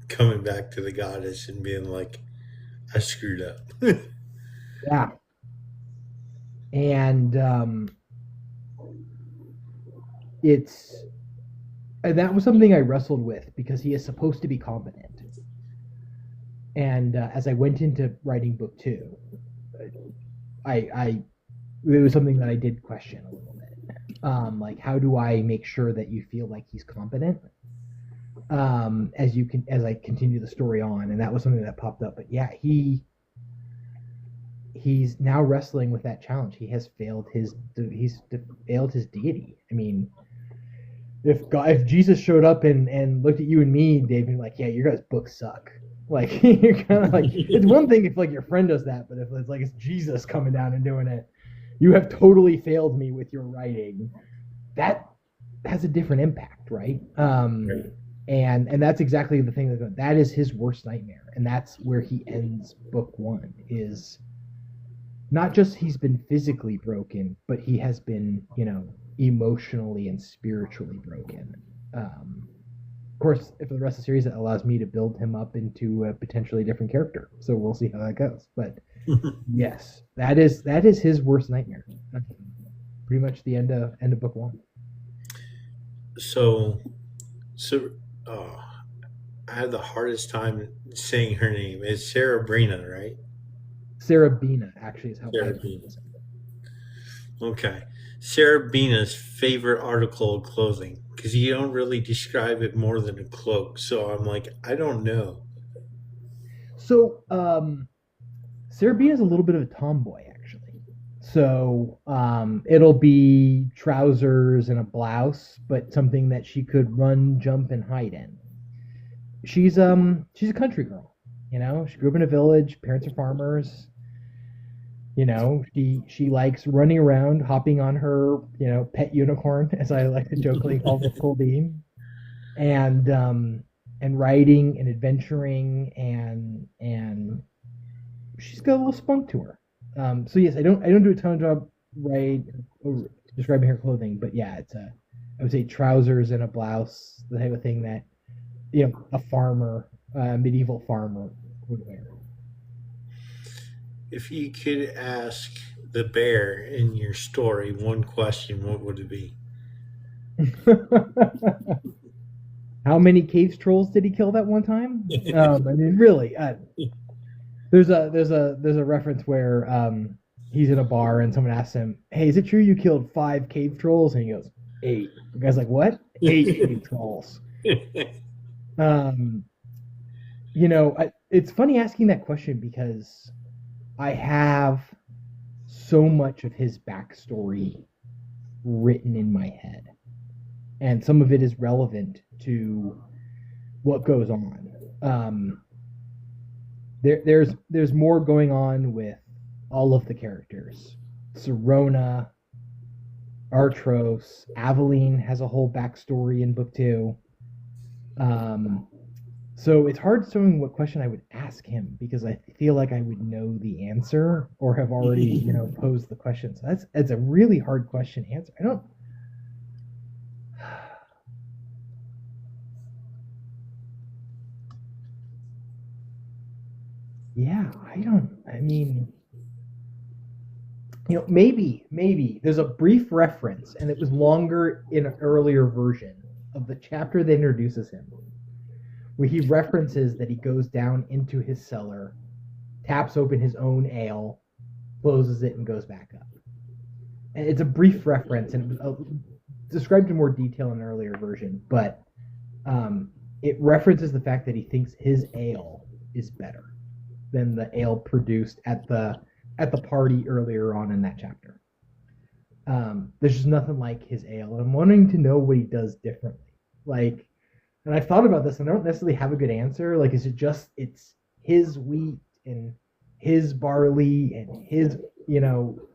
coming back to the goddess and being like, "I screwed up." Yeah, and it's and that was something I wrestled with because he is supposed to be competent. And as I went into writing book two, I it was something that I did question a little bit. Like, how do I make sure that you feel like he's competent? As I continue the story on, and that was something that popped up. But yeah, he's now wrestling with that challenge. He's failed his deity. I mean, if Jesus showed up and looked at you and me, Dave, and like, yeah, your guys' books suck. Like, you're kind of like, it's one thing if like your friend does that, but if it's like it's Jesus coming down and doing it, you have totally failed me with your writing. That has a different impact, right? Right. And that's exactly the thing that is his worst nightmare, and that's where he ends book one. Is not just he's been physically broken, but he has been, emotionally and spiritually broken. Of course, for the rest of the series, it allows me to build him up into a potentially different character. So we'll see how that goes. But yes, that is his worst nightmare. Pretty much the end of book one. So, so, I had the hardest time saying her name. It's Sarah Brina, right? Sarabina actually is how I Sarah pronounce Bina. it. Okay. Sarah Bina's favorite article of clothing, because you don't really describe it more than a cloak. So I'm like, I don't know. So Sarabina is a little bit of a tomboy actually. So it'll be trousers and a blouse, but something that she could run, jump, and hide in. She's a country girl. She grew up in a village. Parents are farmers. She likes running around, hopping on her pet unicorn, as I like to jokingly call the Coldine, and riding and adventuring, and she's got a little spunk to her. So yes, I don't do a ton of job right describing her clothing, but yeah, it's I would say trousers and a blouse, the type of thing that a farmer, medieval farmer would wear. If you could ask the bear in your story one question, what would it be? How many cave trolls did he kill that one time? I mean, really, there's a reference where he's in a bar and someone asks him, "Hey, is it true you killed 5 cave trolls?" And he goes, "8." The guy's like, "What? 8 cave trolls?" Um, it's funny asking that question because I have so much of his backstory written in my head, and some of it is relevant to what goes on. There's more going on with all of the characters. Serona, Artros, Aveline has a whole backstory in book two. So it's hard knowing what question I would ask him because I feel like I would know the answer or have already, posed the question. So that's a really hard question to answer. I don't. Yeah, I don't. I mean, maybe there's a brief reference, and it was longer in an earlier version of the chapter that introduces him, where he references that he goes down into his cellar, taps open his own ale, closes it, and goes back up. And it's a brief reference, and it was described in more detail in an earlier version, but it references the fact that he thinks his ale is better than the ale produced at the at the party earlier on in that chapter. There's just nothing like his ale, and I'm wanting to know what he does differently. Like, and I've thought about this, and I don't necessarily have a good answer. Like, is it just it's his wheat and his barley and his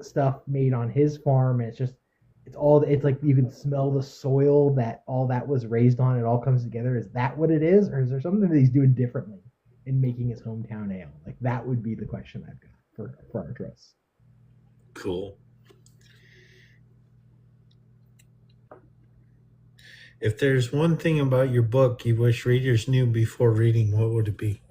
stuff made on his farm, and it's like you can smell the soil that all that was raised on. It all comes together. Is that what it is, or is there something that he's doing differently in making his hometown ale? Like that would be the question I've got for Artros. Cool. If there's one thing about your book you wish readers knew before reading, what would it be?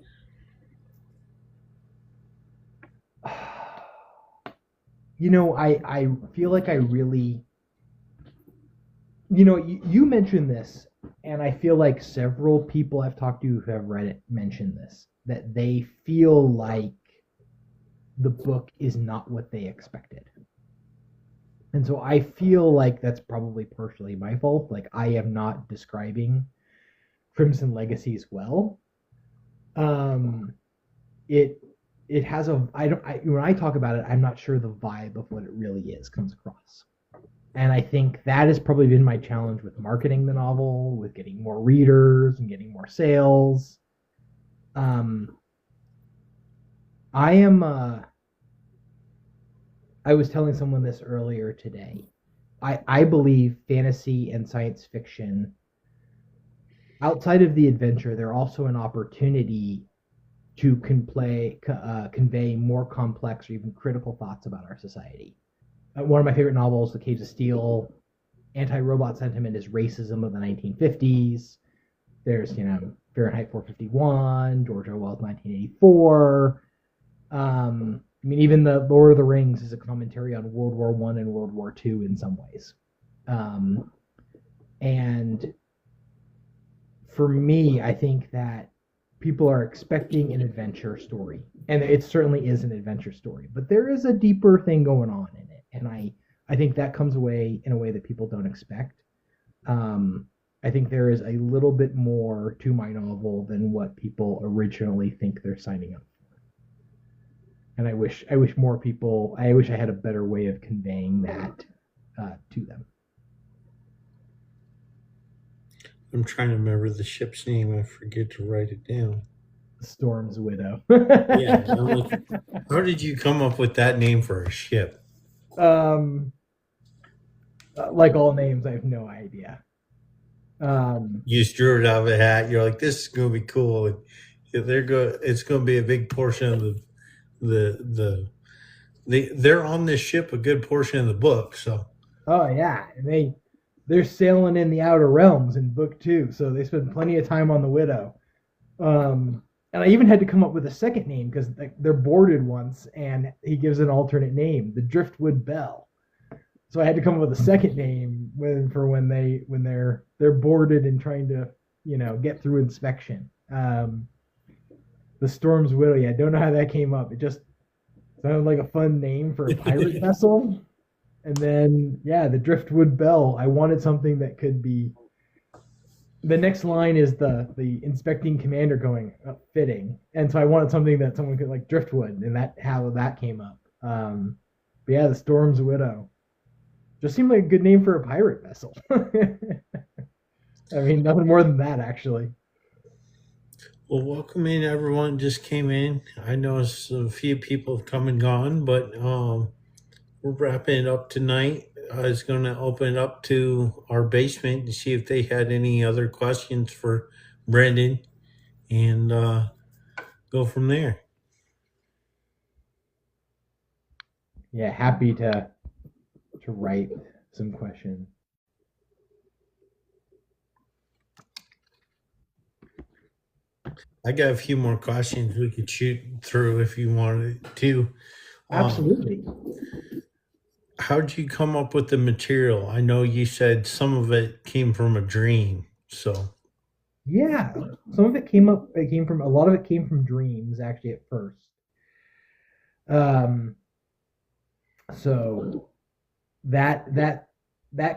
I feel like I really, you mentioned this, and I feel like several people I've talked to who have read it mentioned this, that they feel like the book is not what they expected. And so I feel like that's probably partially my fault. Like I am not describing Crimson Legacies well. It it has a I don't I, when I talk about it, I'm not sure the vibe of what it really is comes across. And I think that has probably been my challenge with marketing the novel, with getting more readers and getting more sales. Um, I am. I was telling someone this earlier today. I believe fantasy and science fiction, outside of the adventure, they're also an opportunity to convey more complex or even critical thoughts about our society. One of my favorite novels, The Caves of Steel, anti-robot sentiment is racism of the 1950s. There's, Fahrenheit 451, George Orwell's 1984. Even the Lord of the Rings is a commentary on World War I and World War II in some ways. And for me, I think that people are expecting an adventure story, and it certainly is an adventure story, but there is a deeper thing going on in it, and I think that comes away in a way that people don't expect. I think there is a little bit more to my novel than what people originally think they're signing up for, and I wish more people. I wish I had a better way of conveying that to them. I'm trying to remember the ship's name. I forget to write it down. Storm's Widow. Yeah. How did you come up with that name for a ship? Like all names, I have no idea. You just drew it out of a hat. You're like, this is going to be cool. It's going to be a big portion of they're on this ship a good portion of the book. So. Oh yeah, and they're sailing in the outer realms in book 2, so they spend plenty of time on the Widow. And I even had to come up with a second name because they're boarded once, and he gives an alternate name, the Driftwood Belle. So I had to come up with a second name when they're boarded and trying to get through inspection. The Storm's Widow. Yeah, I don't know how that came up. It just sounded like a fun name for a pirate vessel. And then, the Driftwood Belle. I wanted something that could be. The next line is the inspecting commander going fitting, and so I wanted something that someone could like Driftwood, and how that came up. But yeah, the Storm's Widow just seemed like a good name for a pirate vessel. I mean, nothing more than that, actually. Well, welcome in everyone just came in. I know a few people have come and gone, but we're wrapping it up tonight. I was going to open it up to our basement and see if they had any other questions for Brendan and go from there. Yeah, happy to write some questions. I got a few more questions we could shoot through if you wanted to. Absolutely. How did you come up with the material? I know you said some of it came from a dream, so. Yeah, some of it came up. A lot of it came from dreams, actually, at first. So that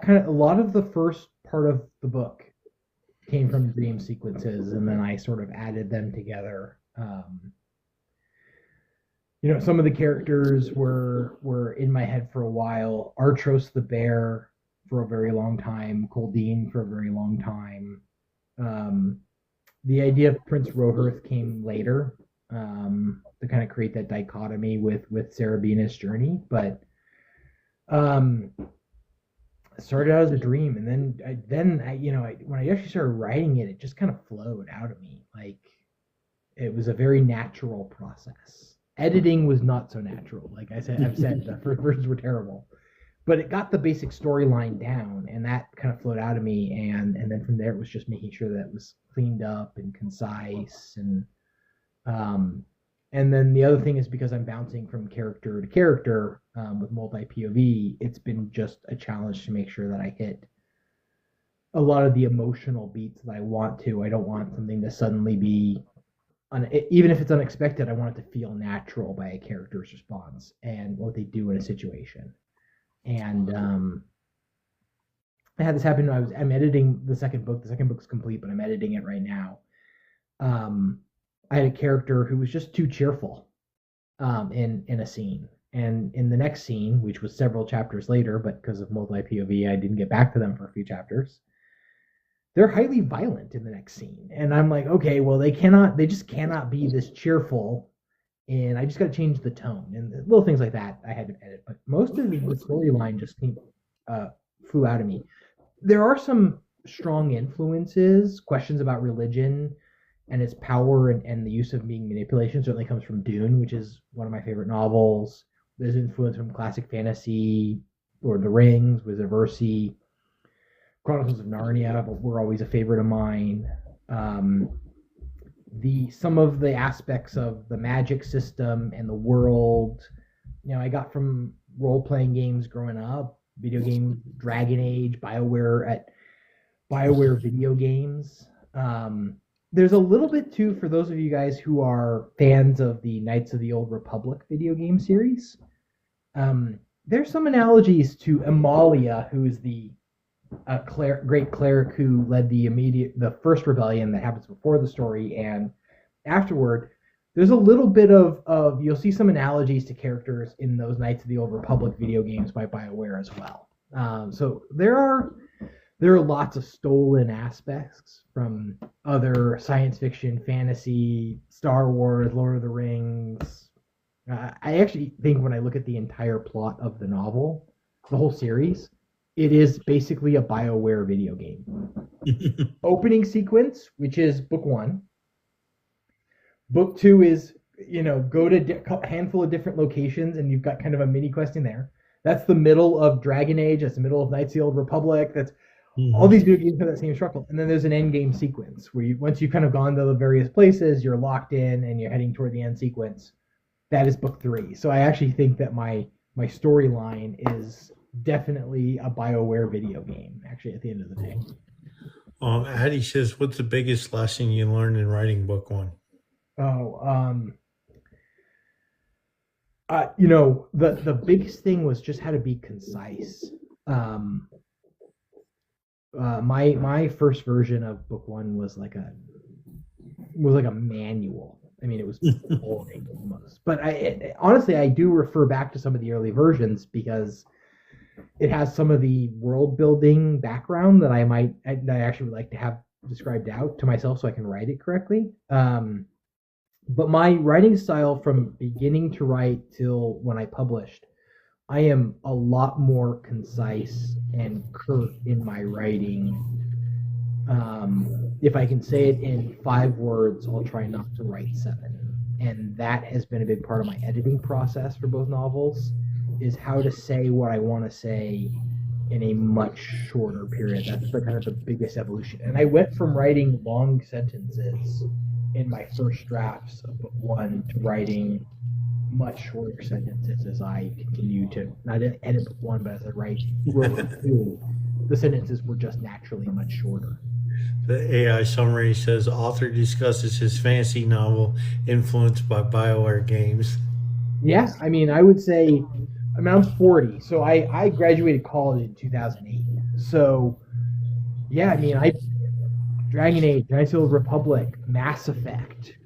kind of a lot of the first part of the book came from dream sequences, and then I sort of added them together. some of the characters were in my head for a while. Artros the bear for a very long time, Coldine for a very long time. Um, the idea of Prince Rohirth came later, to kind of create that dichotomy with Sarabina's journey, but um, it started out as a dream, and when I actually started writing it, it just kind of flowed out of me. Like it was a very natural process. Editing was not so natural. Like I've said the first versions were terrible, but it got the basic storyline down, and that kind of flowed out of me. And then from there, it was just making sure that it was cleaned up and concise. Um, and then the other thing is because I'm bouncing from character to character, with multi POV, it's been just a challenge to make sure that I hit a lot of the emotional beats that I want to. I don't want something to suddenly be even if it's unexpected. I want it to feel natural by a character's response and what they do in a situation. And I had this happen. I'm editing the second book. The second book's complete, but I'm editing it right now. I had a character who was just too cheerful, in a scene, and in the next scene, which was several chapters later, but because of multi POV, I didn't get back to them for a few chapters. They're highly violent in the next scene, and I'm like, okay, well, they just cannot be this cheerful, and I just got to change the tone and little things like that. I had to edit, but most of the storyline just flew out of me. There are some strong influences, questions about religion and its power and the use of being manipulation. Certainly comes from Dune, which is one of my favorite novels. There's influence from classic fantasy, Lord of the Rings, Wizard of Earth, Chronicles of Narnia were always a favorite of mine. Some of the aspects of the magic system and the world, I got from role playing games growing up, video games, Dragon Age, BioWare video games. There's a little bit too for those of you guys who are fans of the Knights of the Old Republic video game series. There's some analogies to Amalia, who is the great cleric who led the first rebellion that happens before the story and afterward. There's a little bit of you'll see some analogies to characters in those Knights of the Old Republic video games by BioWare as well. So there are lots of stolen aspects from other science fiction, fantasy, Star Wars, Lord of the Rings. I actually think when I look at the entire plot of the novel, the whole series, it is basically a BioWare video game. Opening sequence, which is book 1. Book 2 is, go to a handful of different locations and you've got kind of a mini quest in there. That's the middle of Dragon Age. That's the middle of Knights of the Old Republic. That's all these video games have that same structure. And then there's an end game sequence where once you've kind of gone to the various places, you're locked in and you're heading toward the end sequence. That is book 3. So I actually think that my storyline is definitely a BioWare video game, actually, at the end of the day. Addie says, what's the biggest lesson you learned in writing book 1? The biggest thing was just how to be concise. My first version of book 1 was like a manual. I mean, it was boring almost. But honestly, I do refer back to some of the early versions because it has some of the world building background that I actually would like to have described out to myself so I can write it correctly. But my writing style from beginning to write till when I published, I am a lot more concise and curt in my writing. If I can say it in 5 words, I'll try not to write 7. And that has been a big part of my editing process for both novels, is how to say what I want to say in a much shorter period. That's kind of the biggest evolution. And I went from writing long sentences in my first drafts of book 1 to writing much shorter sentences as I continue to not edit book 1, but as I wrote book 2, the sentences were just naturally much shorter. The AI summary says author discusses his fantasy novel influenced by BioWare games. Yeah, I mean, I would say, I'm 40, so I graduated college in 2008. So, yeah, I mean, Dragon Age, Knights of the Old Republic, Mass Effect,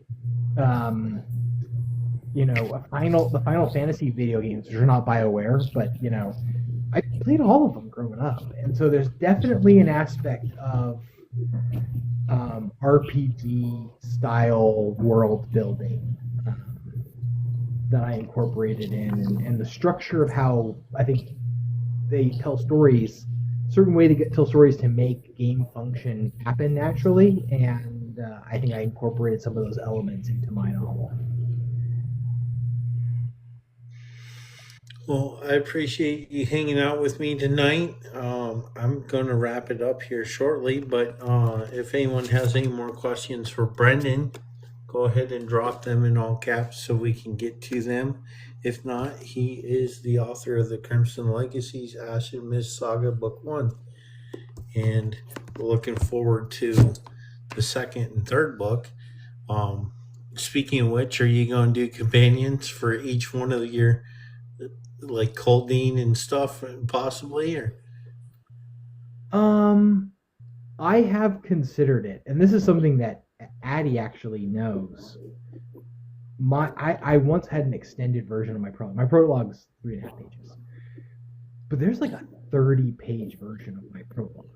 the Final Fantasy video games, which are not BioWare, but I played all of them growing up, and so there's definitely an aspect of RPG style world building that I incorporated in, and the structure of how I think they tell stories, certain way to tell stories to make game function happen naturally, and I think I incorporated some of those elements into my novel. Well, I appreciate you hanging out with me tonight. I'm going to wrap it up here shortly, but if anyone has any more questions for Brendan, go ahead and drop them in all caps so we can get to them. If not, he is the author of the Crimson Legacies Ashen Mist Saga Book 1. And we're looking forward to the second and third book. Um, Speaking of which, are you going to do companions for each one of your, like Coldine and stuff, possibly? Or Um, I have considered it, and this is something that Addie actually knows. I once had an extended version of my prologue. My prologue's 3.5 pages, but there's like a 30-page version of my prologue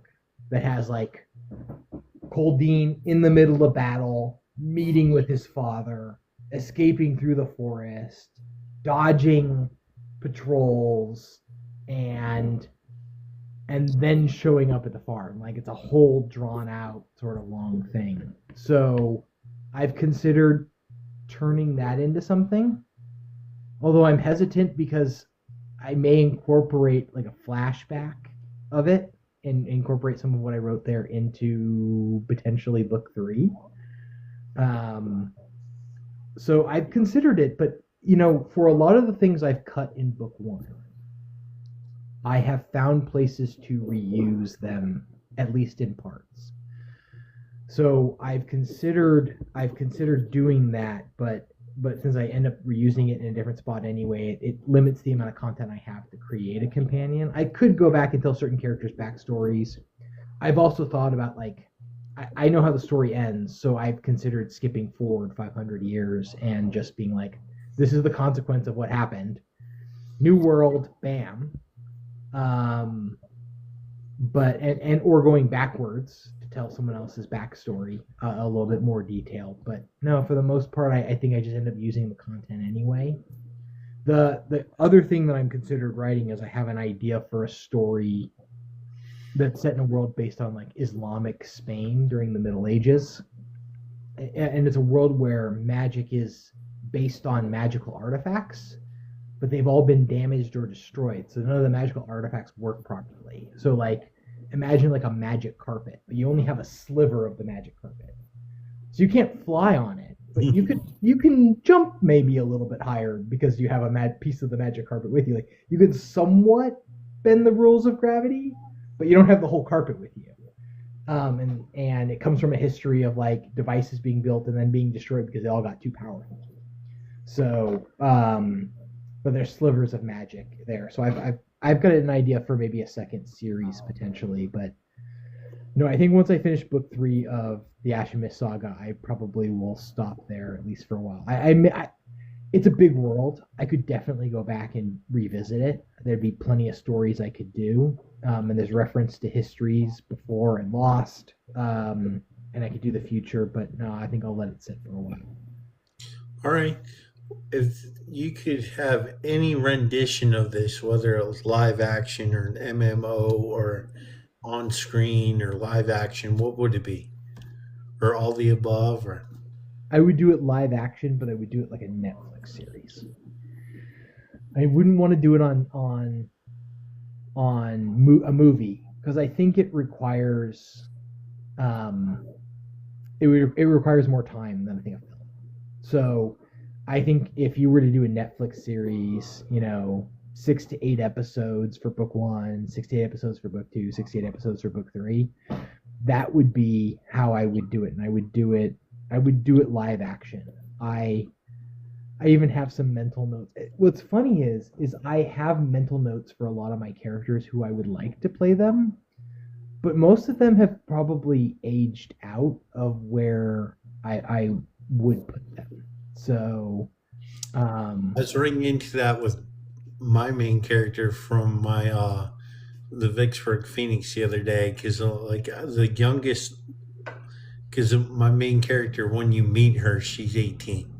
that has like Coldine in the middle of battle, meeting with his father, escaping through the forest, dodging patrols, and then showing up at the farm. Like it's a whole drawn out sort of long thing. So I've considered turning that into something. Although I'm hesitant because I may incorporate like a flashback of it and incorporate some of what I wrote there into potentially book three. Um, so I've considered it, but for a lot of the things I've cut in book one, I have found places to reuse them, at least in parts. So I've considered doing that, but since I end up reusing it in a different spot anyway, it limits the amount of content I have to create a companion. I could go back and tell certain characters' backstories. I've also thought about like I know how the story ends, so I've considered skipping forward 500 years and just being like, this is the consequence of what happened. New world, bam. Um, but and or going backwards to tell someone else's backstory a little bit more detailed. But no, for the most part, I think I just end up using the content anyway. The other thing that I'm considered writing is I have an idea for a story that's set in a world based on like Islamic Spain during the Middle Ages, and it's a world where magic is based on magical artifacts, but they've all been damaged or destroyed, so none of the magical artifacts work properly. So like imagine like a magic carpet, but you only have a sliver of the magic carpet. So you can't fly on it, but you can jump maybe a little bit higher because you have a piece of the magic carpet with you. Like you can somewhat bend the rules of gravity, but you don't have the whole carpet with you. And it comes from a history of like devices being built and then being destroyed because they all got too powerful. So, but there's slivers of magic there. So I've got an idea for maybe a second series potentially, but no, I think once I finish book three of the Ashen Mist Saga, I probably will stop there at least for a while. It's a big world. I could definitely go back and revisit it. There'd be plenty of stories I could do, and there's reference to histories before and lost, and I could do the future. But no, I think I'll let it sit for a while. all right. If you could have any rendition of this, whether it was live action or an MMO or on screen or live action, what would it be? Or all the above? Or I would do it live action, but I would do it like a Netflix series. I wouldn't want to do it a movie because I think it requires it requires more time than I think a film. So I think if you were to do a Netflix series, 6 to 8 episodes for book one, 6 to 8 episodes for book two, 6 to 8 episodes for book three, that would be how I would do it, and I would do it live action. I even have some mental notes. What's funny is I have mental notes for a lot of my characters who I would like to play them, but most of them have probably aged out of where I would put them. So Um, I was running into that with my main character from my the Vicksburg Phoenix the other day because like the youngest because my main character when you meet her she's 18,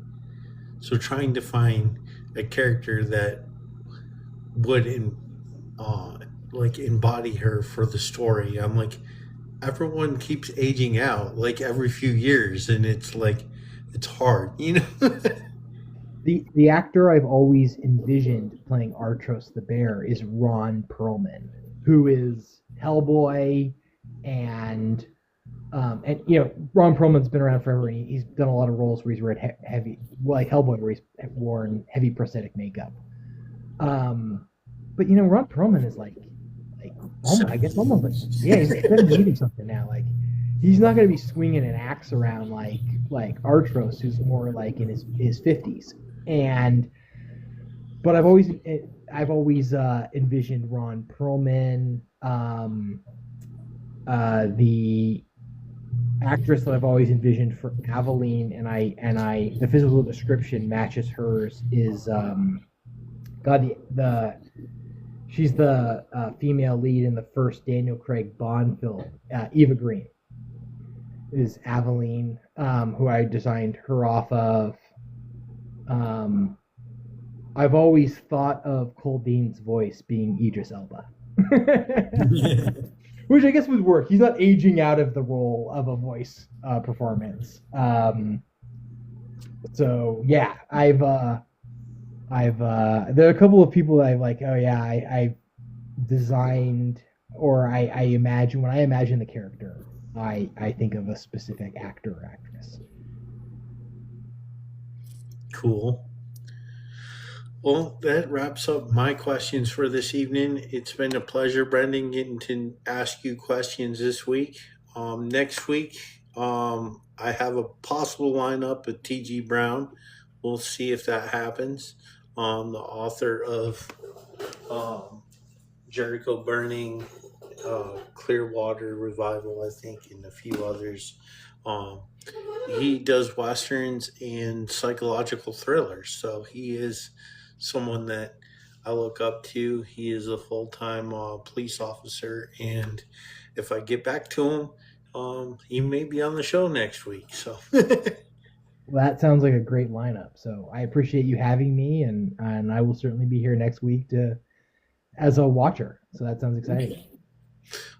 so trying to find a character that would uh, like embody her for the story. I'm like, everyone keeps aging out like every few years, and it's like it's hard, you know. the actor I've always envisioned playing Artros the Bear is Ron Perlman, who is Hellboy, and Ron Perlman's been around forever. And he's done a lot of roles where he's wearing heavy, like Hellboy, where he's worn heavy prosthetic makeup. Um, but Ron Perlman is like almost, I guess almost like, yeah, he's like 78 or something now. Like he's not going to be swinging an axe around like Artros, who's more like in his 50s. And but I've always envisioned Ron Perlman. The actress that I've always envisioned for Aveline, and the physical description matches hers, is God, the she's the female lead in the first Daniel Craig Bond film. Eva Green is Aveline, who I designed her off of. Um, I've always thought of Cole Dean's voice being Idris Elba. Which I guess would work. He's not aging out of the role of a voice performance. So yeah, there are a couple of people that I've like, oh yeah, I designed, or I imagine, when I imagine the character, I think of a specific actor or actress. Cool. Well, that wraps up my questions for this evening. It's been a pleasure, Brendan, getting to ask you questions this week. Next week, I have a possible lineup with T.G. Brown. We'll see if that happens. The author of um, Jericho Burning, Clearwater Revival, I think, and a few others. Um, he does westerns and psychological thrillers, so he is someone that I look up to. He is a full time police officer, and if I get back to him, he may be on the show next week. So, Well, that sounds like a great lineup. So I appreciate you having me, and I will certainly be here next week to as a watcher. So that sounds exciting.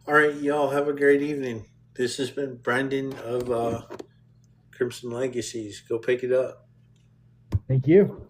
all right, y'all have a great evening. This has been Brendan of Crimson Legacies. Go pick it up. Thank you.